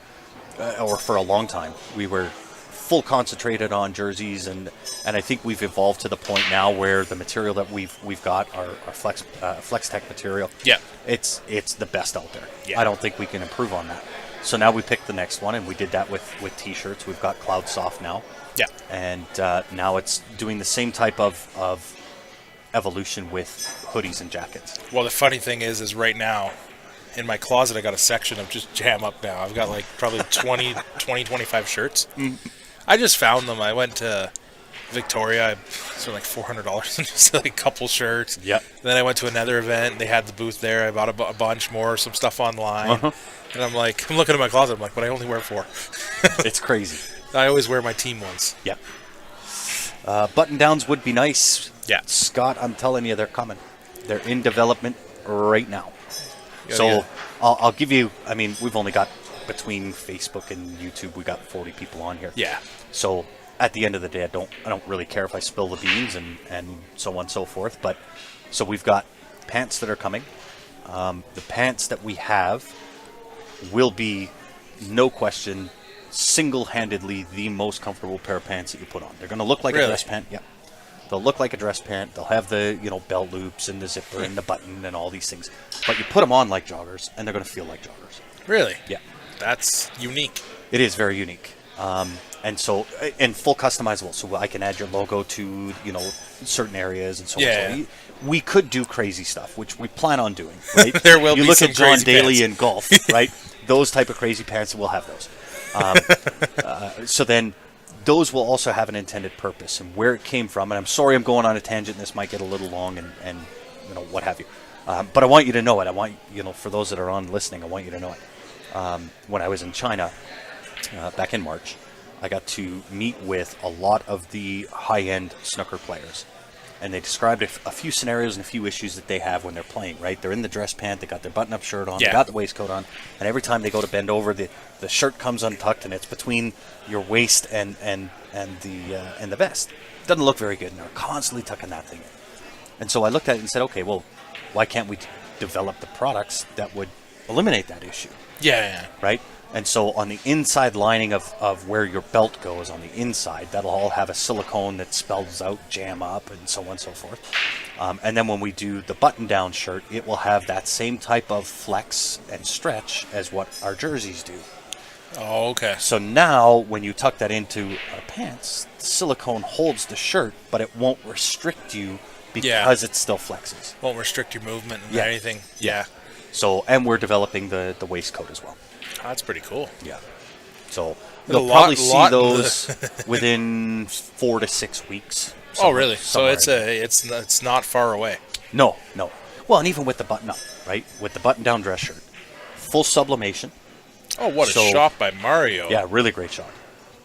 or for a long time, we were full concentrated on jerseys, and I think we've evolved to the point now where the material that we've got, our Flex Tech material, yeah, it's the best out there. Yeah. I don't think we can improve on that. So now we picked the next one, and we did that with T-shirts. We've got Cloud Soft now. yeah. And now it's doing the same type of evolution with hoodies and jackets. Well, the funny thing is right now, in my closet, I got a section of just Jam Up now. I've got like probably 25 shirts. I just found them. I went to Victoria. I spent like $400 on just like a couple shirts. Yep. Then I went to another event. They had the booth there. I bought a bunch more, some stuff online. Uh-huh. And I'm looking at my closet. I'm like, but I only wear 4. It's crazy. I always wear my team ones. Yep. Button downs would be nice. Yeah. Scott, I'm telling you, they're coming. They're in development right now. Yeah, So yeah. I'll give you, I mean, we've only got, between Facebook and YouTube, we got 40 people on here. Yeah. So at the end of the day, I don't really care if I spill the beans and so on and so forth. But so we've got pants that are coming. The pants that we have will be, no question, single-handedly the most comfortable pair of pants that you put on. They're going to look like a Really? dress pant. Yeah. They'll look like a dress pant. They'll have the, belt loops and the zipper and the button and all these things. But you put them on like joggers, and they're going to feel like joggers. Really? Yeah. That's unique. It is very unique. And full customizable. So I can add your logo to, certain areas and so Yeah. on. So we could do crazy stuff, which we plan on doing, right? There will you be look some at John crazy Daly pants. in golf, right? Those type of crazy pants, we'll have those. So then those will also have an intended purpose and where it came from. And I'm sorry I'm going on a tangent. This might get a little long and what have you. But I want you to know it. I want, for those that are on listening, I want you to know it. When I was in China back in March, I got to meet with a lot of the high-end snooker players. And they described a few scenarios and a few issues that they have when they're playing, right? They're in the dress pant, they got their button-up shirt on, Yeah. they got the waistcoat on, and every time they go to bend over, the shirt comes untucked and it's between your waist and the vest. Doesn't look very good, and they're constantly tucking that thing in. And so I looked at it and said, okay, well, why can't we develop the products that would eliminate that issue? Yeah. Right? And so on the inside lining of where your belt goes on the inside, that'll all have a silicone that spells out Jam Up and so on and so forth. And then when we do the button-down shirt, it will have that same type of flex and stretch as what our jerseys do. Oh, okay. So now when you tuck that into our pants, the silicone holds the shirt, but it won't restrict you because it still flexes. Won't restrict your movement and Yeah. anything. Yeah. So, and we're developing the waistcoat as well. That's pretty cool. Yeah. So There's a you'll probably see lot in those within 4 to 6 weeks. Oh, really? So somewhere it's not far away. No. Well, and even with the button up, right? With the button down dress shirt, full sublimation. Oh, what a So- shot by Mario. Yeah, really great shot.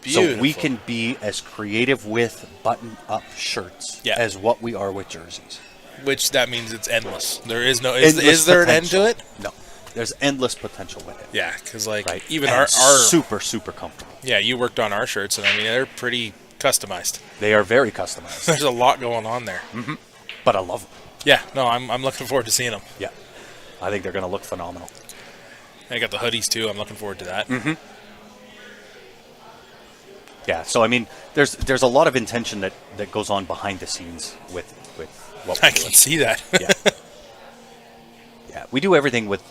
Beautiful. So we can be as creative with button up shirts Yeah. as what we are with jerseys. Which that means it's endless. There is no. Endless Is there an end to potential. it? No. There's endless potential with it. Yeah, because Right. even And our super comfortable. yeah, you worked on our shirts, and I mean they're pretty customized. They are very customized, There's a lot going on there. but I love them. Yeah, no, I'm looking forward to seeing them. Yeah. I think they're going to look phenomenal. And I got the hoodies too. I'm looking forward to that. Yeah, so I mean, there's a lot of intention that goes on behind the scenes with what we're I doing. can see that. Yeah, yeah, we do everything with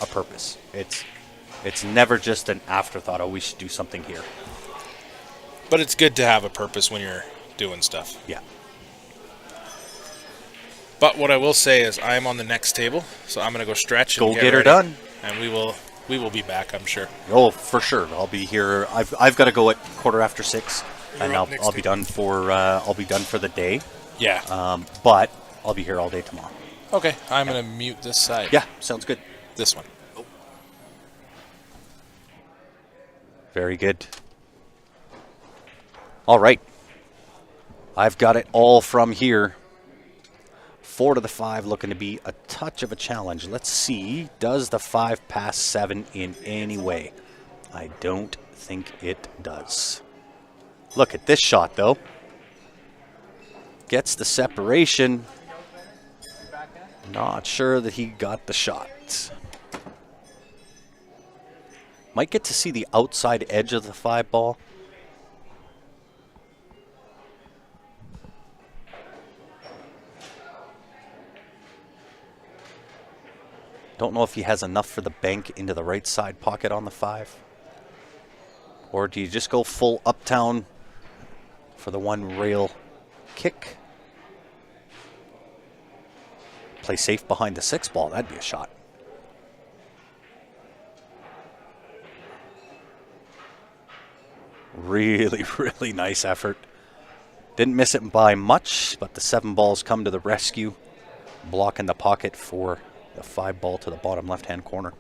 a purpose. It's never just an afterthought. Oh, we should do something here. But it's good to have a purpose when you're doing stuff. Yeah. But what I will say is I'm on the next table, so I'm going to go stretch and Go get her ready, done. and we will be back, I'm sure. Oh, for sure. I'll be here. I've got to go at 6:15, and You're up I'll next be table. done for the day. Yeah. But I'll be here all day tomorrow. Okay, I'm going to mute this side. Yeah, sounds good. This one. Very good. All right. I've got it all from here. 4 to the 5 looking to be a touch of a challenge. Let's see. Does the 5 pass 7 in any way? I don't think it does. Look at this shot, though. Gets the separation. Not sure that he got the shot. Might get to see the outside edge of the 5 ball. Don't know if he has enough for the bank into the right side pocket on the 5. Or do you just go full uptown for the one rail kick? Play safe behind the 6 ball. That'd be a shot. Really, really nice effort. Didn't miss it by much, but the 7 balls come to the rescue, blocking the pocket for the 5 ball to the bottom left-hand corner.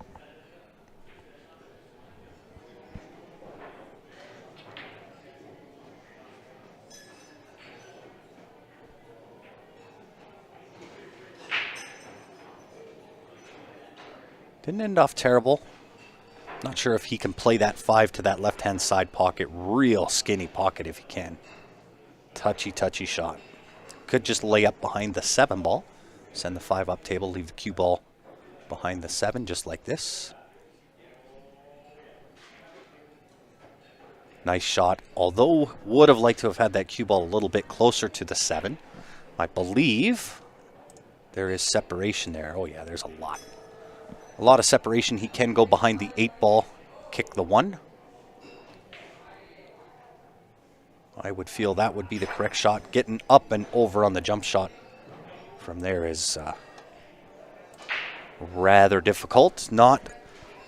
Didn't end off terrible. Not sure if he can play that 5 to that left-hand side pocket. Real skinny pocket if he can. Touchy, touchy shot. Could just lay up behind the 7 ball. Send the 5 up table, leave the cue ball behind the 7, just like this. Nice shot. Although, would have liked to have had that cue ball a little bit closer to the 7. I believe there is separation there. Oh yeah, there's a lot. A lot of separation. He can go behind the 8 ball, kick the 1. I would feel that would be the correct shot. Getting up and over on the jump shot from there is rather difficult. Not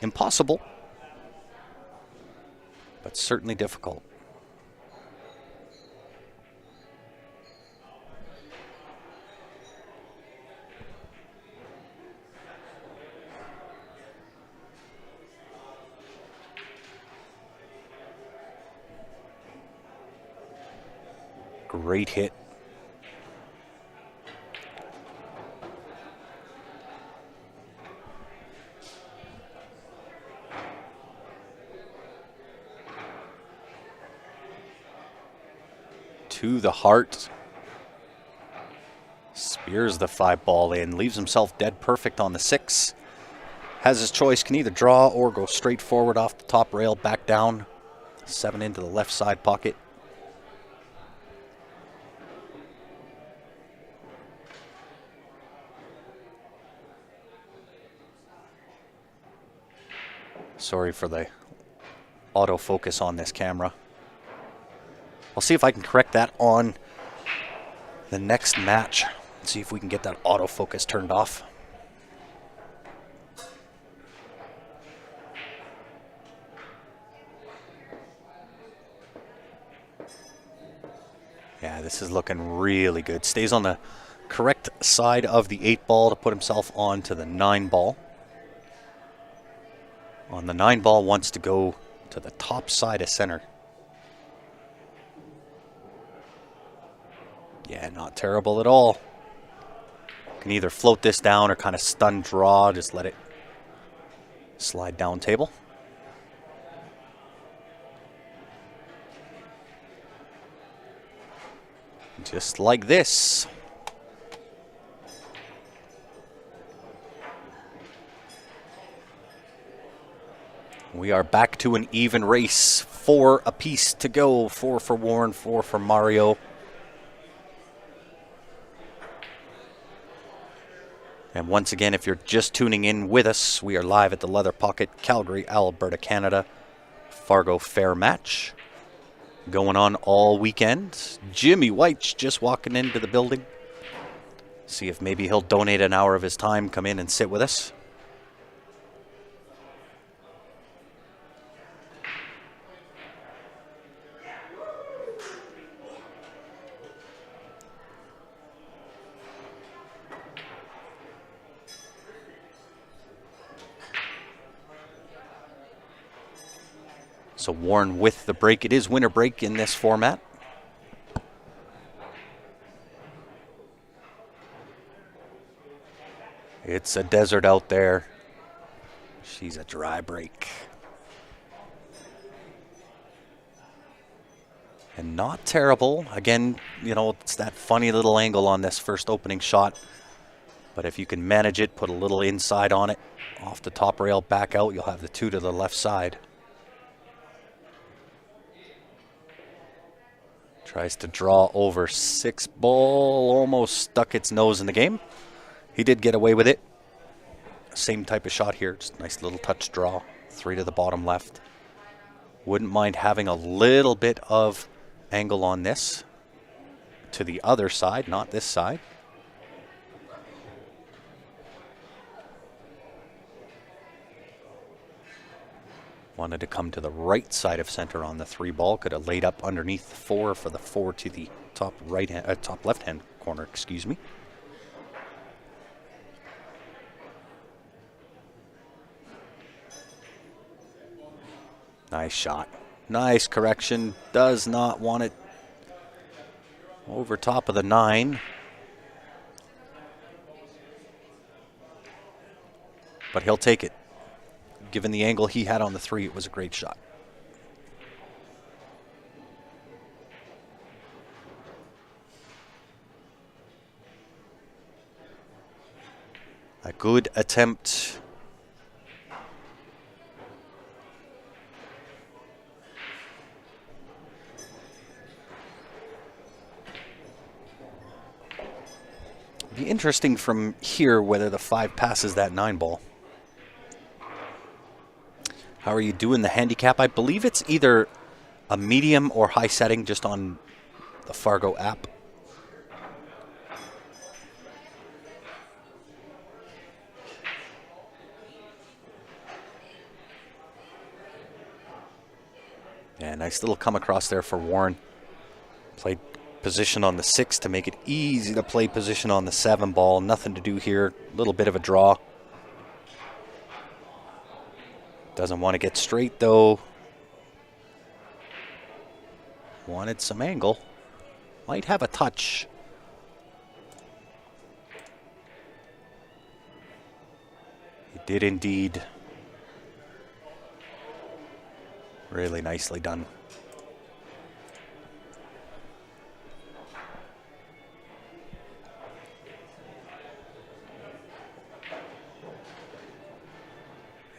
impossible, but certainly difficult. Great hit. To the heart. Spears the 5 ball in. Leaves himself dead perfect on the 6. Has his choice. Can either draw or go straight forward off the top rail, back down. 7 into the left side pocket. Sorry for the autofocus on this camera. I'll see if I can correct that on the next match. See if we can get that autofocus turned off. Yeah, this is looking really good. Stays on the correct side of the 8 ball to put himself onto the 9 ball. On the 9 ball, wants to go to the top side of center. Yeah, not terrible at all. Can either float this down or kind of stun draw, just let it slide down table. Just like this. We are back to an even race. 4 apiece to go. 4 for Warren, 4 for Mario. And once again, if you're just tuning in with us, we are live at the Leather Pocket, Calgary, Alberta, Canada. Fargo Fair match. going on all weekend. Jimmy White's just walking into the building. See if maybe he'll donate an hour of his time, come in and sit with us. So Warren with the break. It is winter break in this format. It's a desert out there. She's a dry break. And not terrible. Again, you know, it's that funny little angle on this first opening shot. But if you can manage it, put a little inside on it, off the top rail, back out, you'll have the 2 to the left side. Tries to draw over 6 ball, almost stuck its nose in the game. He did get away with it. Same type of shot here, just nice little touch draw, 3 to the bottom left. Wouldn't mind having a little bit of angle on this to the other side, not this side. Wanted to come to the right side of center on the 3 ball. Could have laid up underneath the 4 for the 4 to the top top left hand corner, excuse me. Nice shot. Nice correction. Does not want it over top of the 9. But he'll take it. Given the angle he had on the 3, it was a great shot. A good attempt. Be interesting from here whether the 5 passes that 9 ball. How are you doing the handicap? I believe it's either a medium or high setting just on the Fargo app. Yeah, nice little come across there for Warren. Played position on the 6 to make it easy to play position on the 7 ball. Nothing to do here. A little bit of a draw. Doesn't want to get straight though. Wanted some angle. Might have a touch. He did indeed. Really nicely done.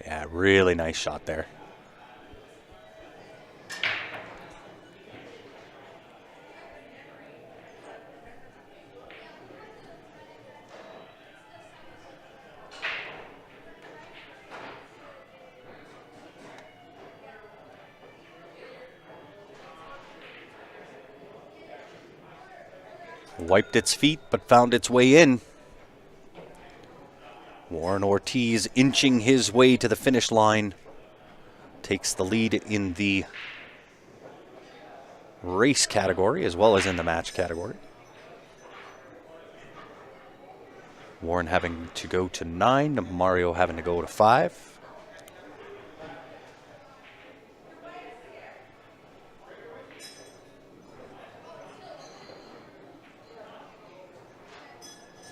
Yeah, really nice shot there. Wiped its feet, but found its way in. Warren Ortiz inching his way to the finish line. Takes the lead in the race category as well as in the match category. Warren having to go to 9, Mario having to go to 5.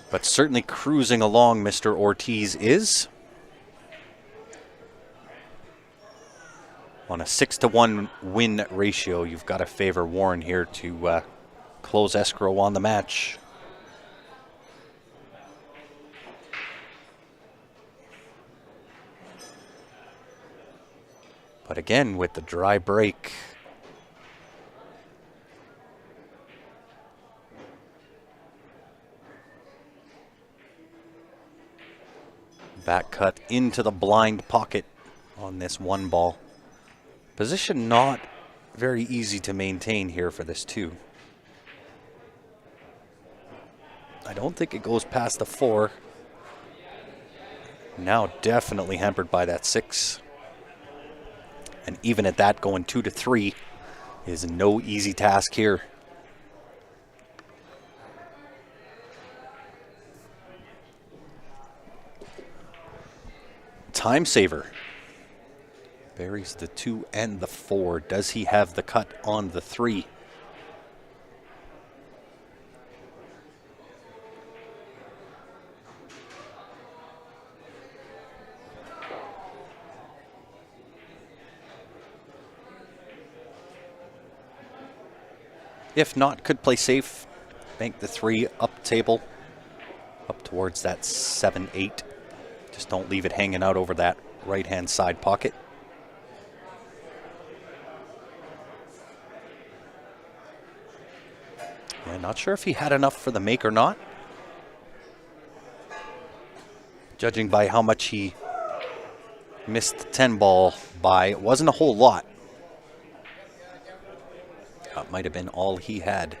But certainly cruising along, Mr. Ortiz is. On a 6-to-1 win ratio, you've got to favor Warren here to close escrow on the match. But again, with the dry break, back cut into the blind pocket on this 1 ball. Position not very easy to maintain here for this 2. I don't think it goes past the 4. Now definitely hampered by that 6. And even at that, going 2 to 3 is no easy task here. Time saver. Buries the 2 and the 4. Does he have the cut on the 3? If not, could play safe. Bank the 3 up table. Up towards that 7-8. Just don't leave it hanging out over that right-hand side pocket. Yeah, not sure if he had enough for the make or not. Judging by how much he missed the 10 ball by, it wasn't a whole lot. That might have been all he had.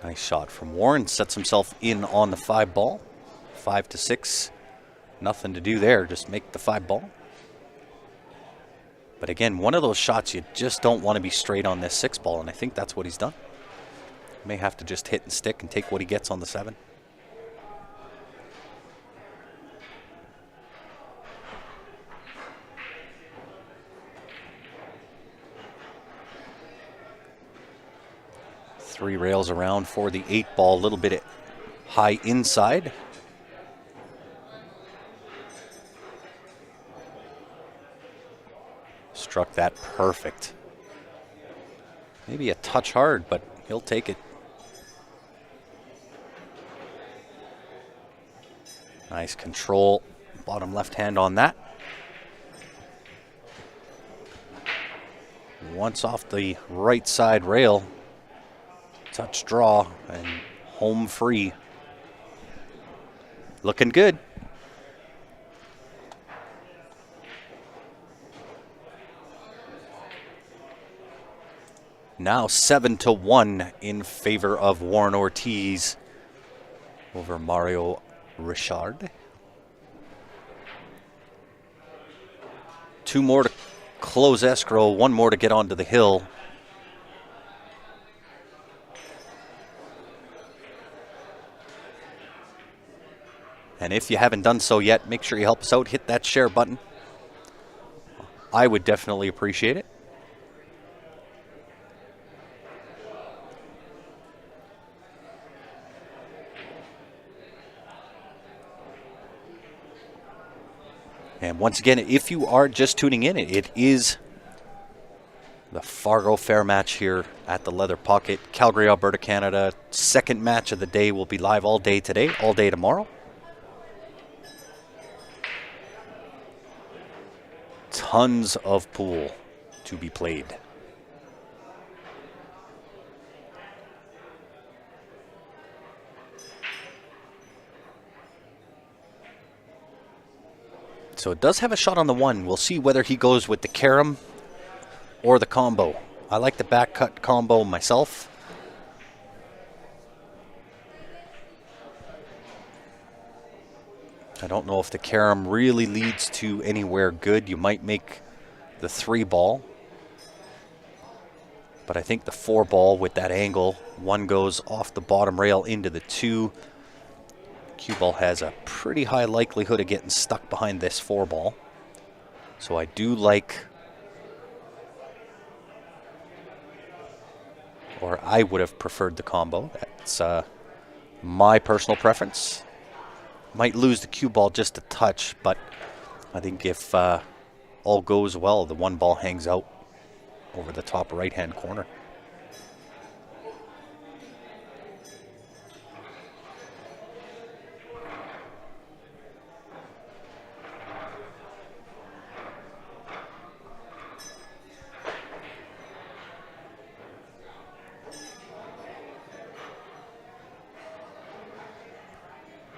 Nice shot from Warren. Sets himself in on the 5 ball. 5 to 6. Nothing to do there. Just make the 5 ball. But again, one of those shots you just don't want to be straight on this 6 ball, and I think that's what he's done. May have to just hit and stick and take what he gets on the 7. Three rails around for the 8 ball, a little bit high inside. Struck that perfect. Maybe a touch hard, but he'll take it. Nice control, bottom left hand on that. Once off the right side rail, touch draw and home free. Looking good. Now 7-1 in favor of Warren Ortiz over Mario Richard. 2 more to close escrow, 1 more to get onto the hill. And if you haven't done so yet, make sure you help us out. Hit that share button. I would definitely appreciate it. And once again, if you are just tuning in, it is the Fargo Fair match here at the Leather Pocket, Calgary, Alberta, Canada. Second match of the day will be live all day today, all day tomorrow. Tons of pool to be played. So it does have a shot on the 1. We'll see whether he goes with the carom or the combo. I like the back cut combo myself. I don't know if the carom really leads to anywhere good. You might make the 3 ball. But I think the 4 ball with that angle, 1 goes off the bottom rail into the 2. Cue ball has a pretty high likelihood of getting stuck behind this 4 ball. So I do like, or I would have preferred the combo. That's my personal preference. Might lose the cue ball just a touch, but I think if all goes well, the 1 ball hangs out over the top right-hand corner.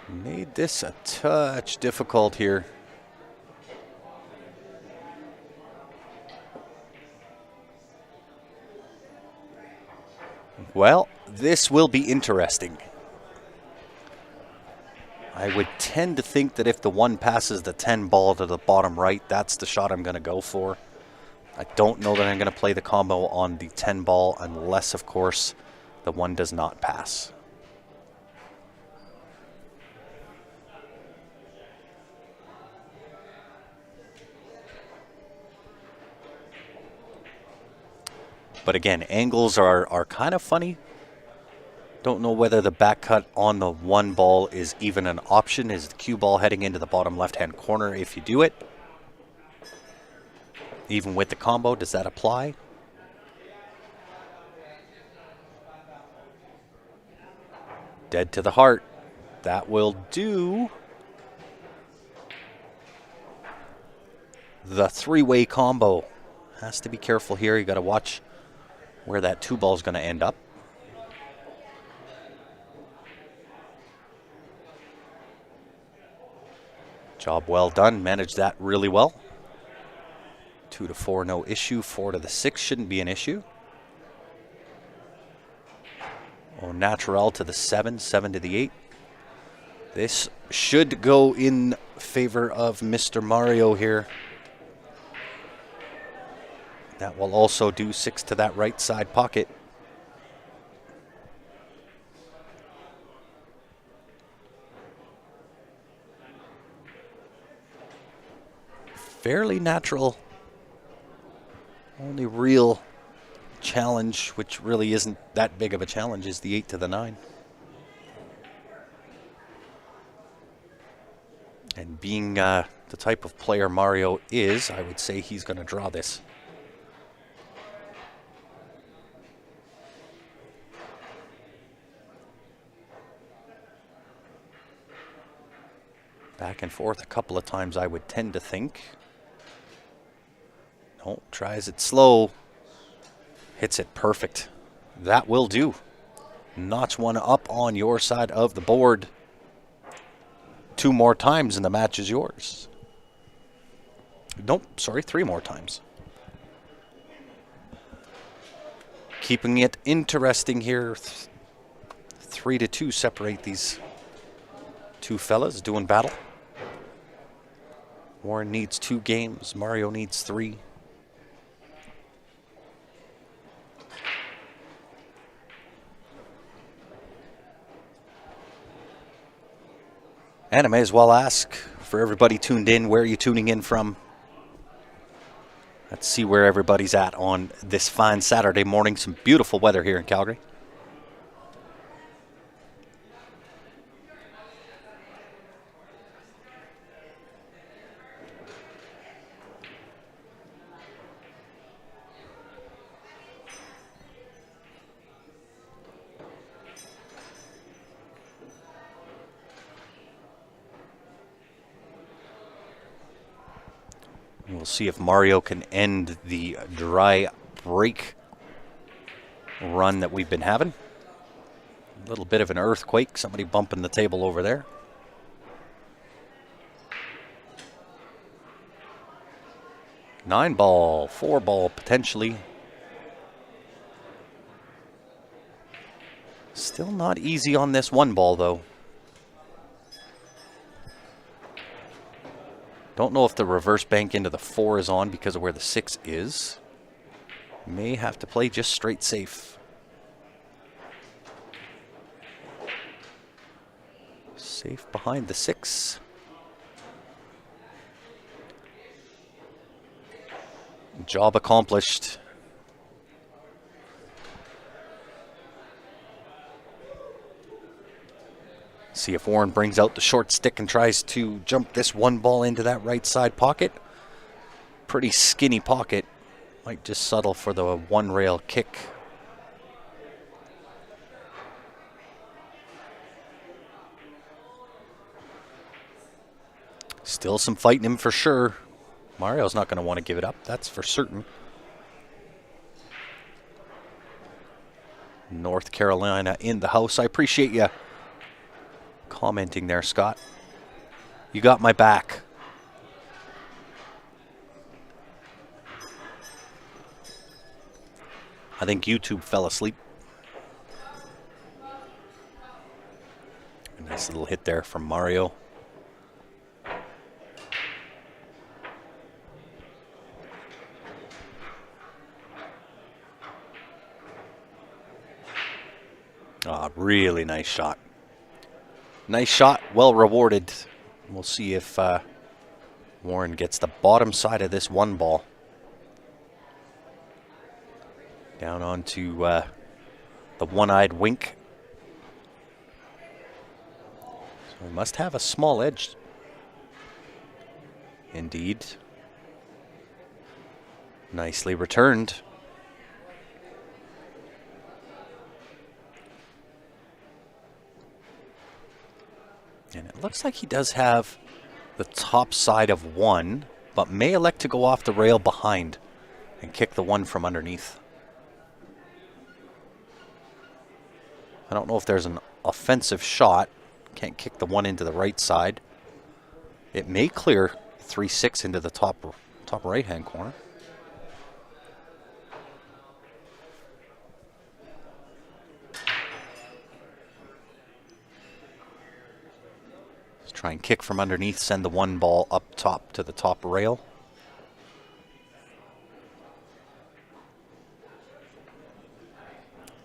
Made this a touch difficult here. Well, this will be interesting. I would tend to think that if the 1 passes the 10 ball to the bottom right, that's the shot I'm going to go for. I don't know that I'm going to play the combo on the 10 ball unless, of course, the 1 does not pass. But again, angles are kind of funny. Don't know whether the back cut on the 1 ball is even an option. Is the cue ball heading into the bottom left-hand corner if you do it? Even with the combo, does that apply? Dead to the heart. That will do. The 3-way combo. Has to be careful here. You got to watch where that 2 ball is going to end up. Job well done. Managed that really well. 2 to 4, no issue. 4 to the 6 shouldn't be an issue. Au naturel to the 7, 7 to the 8. This should go in favor of Mr. Mario here. That will also do 6 to that right side pocket. Fairly natural. Only real challenge, which really isn't that big of a challenge, is the 8 to the 9. And being the type of player Mario is, I would say he's going to draw this. Back and forth a couple of times, I would tend to think. No, tries it slow. Hits it perfect. That will do. Notch 1 up on your side of the board. 2 more times and the match is yours. Nope, sorry, 3 more times. Keeping it interesting here. 3 to 2 separate these 2 fellas doing battle. Warren needs 2 games. Mario needs 3. And I may as well ask for everybody tuned in, where are you tuning in from? Let's see where everybody's at on this fine Saturday morning. Some beautiful weather here in Calgary. We'll see if Mario can end the dry break run that we've been having. A little bit of an earthquake. Somebody bumping the table over there. Nine ball, 4 ball potentially. Still not easy on this 1 ball though. Don't know if the reverse bank into the 4 is on because of where the 6 is. May have to play just straight safe. Safe behind the 6. Job accomplished. See if Warren brings out the short stick and tries to jump this 1 ball into that right side pocket. Pretty skinny pocket. Might just settle for the 1 rail kick. Still some fight in him for sure. Mario's not going to want to give it up, that's for certain. North Carolina in the house. I appreciate you commenting there, Scott. You got my back. I think YouTube fell asleep. A nice little hit there from Mario. Really nice shot. Nice shot, well rewarded. We'll see if Warren gets the bottom side of this one ball. Down onto the one-eyed wink. So we must have a small edge. Indeed. Nicely returned. And it looks like he does have the top side of one, but may elect to go off the rail behind and kick the one from underneath. I don't know if there's an offensive shot. Can't kick the one into the right side. It may clear 3-6 into the top right-hand corner. Try and kick from underneath, send the one ball up top to the top rail.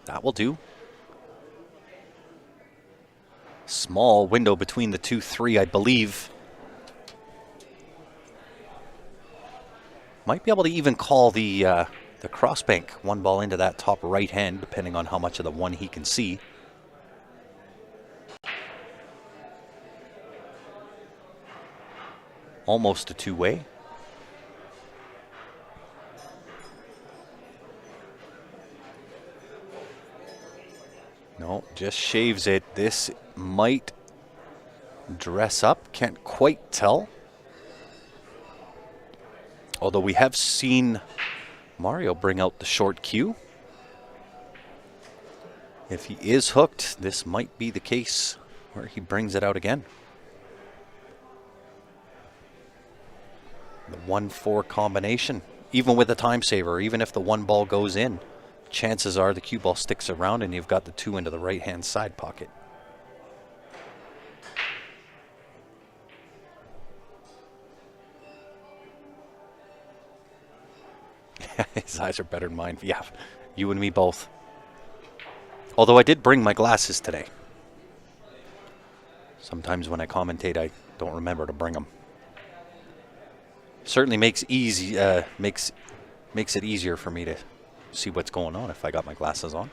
That will do. Small window between the 2-3, I believe. Might be able to even call the crossbank one ball into that top right hand, depending on how much of the one he can see. Almost a two-way. No, just shaves it. This might dress up. Can't quite tell. Although we have seen Mario bring out the short cue. If he is hooked, this might be the case where he brings it out again. The 1-4 combination, even with a time saver, even if the one ball goes in, chances are the cue ball sticks around and you've got the two into the right-hand side pocket. His eyes are better than mine. Yeah, you and me both. Although I did bring my glasses today. Sometimes when I commentate, I don't remember to bring them. Certainly makes it easier for me to see what's going on if I got my glasses on.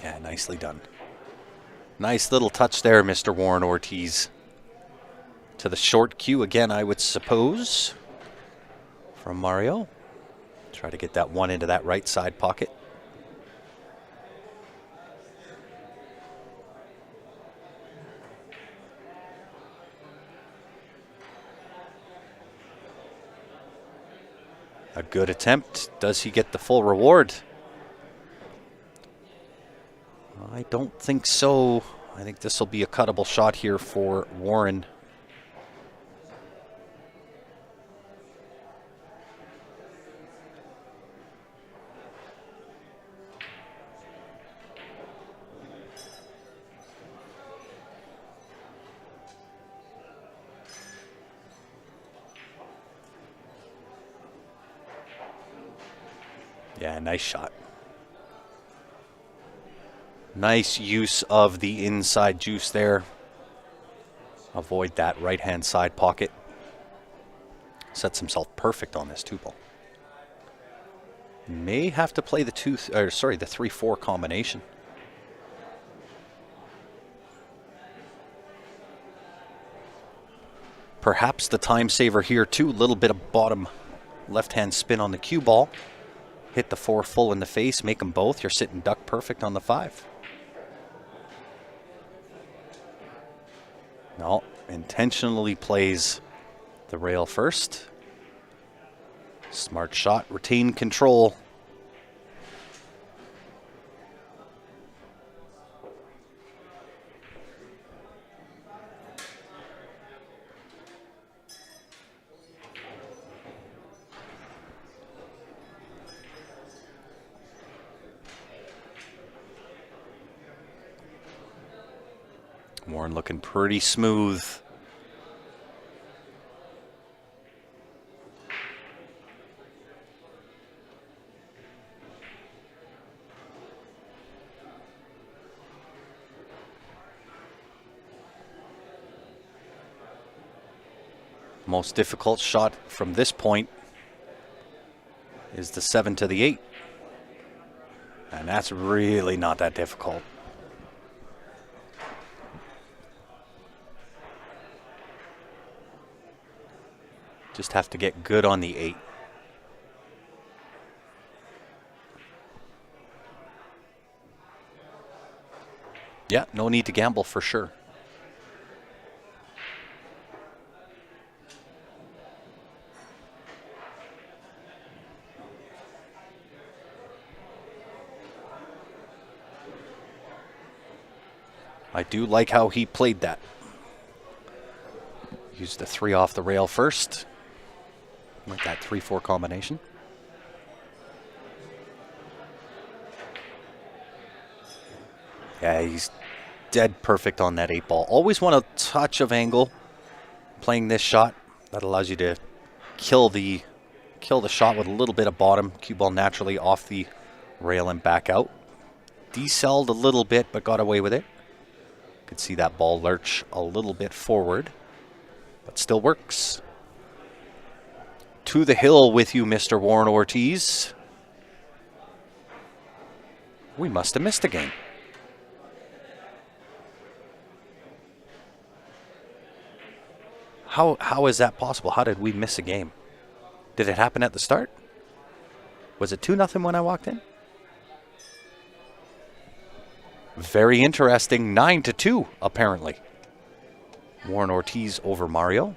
Yeah, nicely done. Nice little touch there, Mr. Warren Ortiz. To the short cue again, I would suppose, from Mario. Try to get that one into that right side pocket. A good attempt. Does he get the full reward? I don't think so. I think this will be a cuttable shot here for Warren. Yeah, nice shot. Nice use of the inside juice there. Avoid that right-hand side pocket. Sets himself perfect on this two ball. May have to play the 3-4 combination. Perhaps the time saver here too. A little bit of bottom left-hand spin on the cue ball. Hit the 4 full in the face, make them both. You're sitting duck perfect on the 5. No, intentionally plays the rail first. Smart shot, retain control. Warren looking pretty smooth. Most difficult shot from this point is the 7 to the 8. And that's really not that difficult. Just have to get good on the 8. Yeah, no need to gamble for sure. I do like how he played that. Used the 3 off the rail first. Like that 3-4 combination. Yeah, he's dead perfect on that 8 ball. Always want a touch of angle playing this shot. That allows you to kill the shot with a little bit of bottom. Cue ball naturally off the rail and back out. Decelled a little bit, but got away with it. Could see that ball lurch a little bit forward, but still works. To the hill with you, Mr. Warren Ortiz. We must have missed a game. How is that possible? How did we miss a game? Did it happen at the start? Was it 2-0 when I walked in? Very interesting. 9-2, apparently. Warren Ortiz over Mario.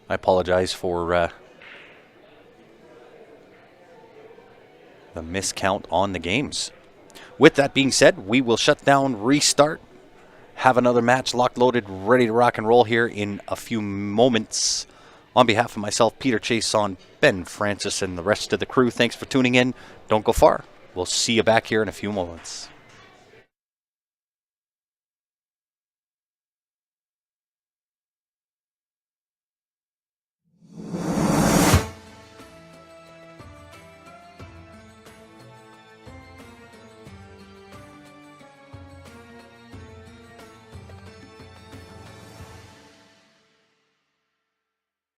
I apologize for the miscount on the games. With that being said, we will shut down, restart, have another match locked, loaded, ready to rock and roll here in a few moments. On behalf of myself, Peter Chason, Ben Francis, and the rest of the crew, thanks for tuning in. Don't go far. We'll see you back here in a few moments.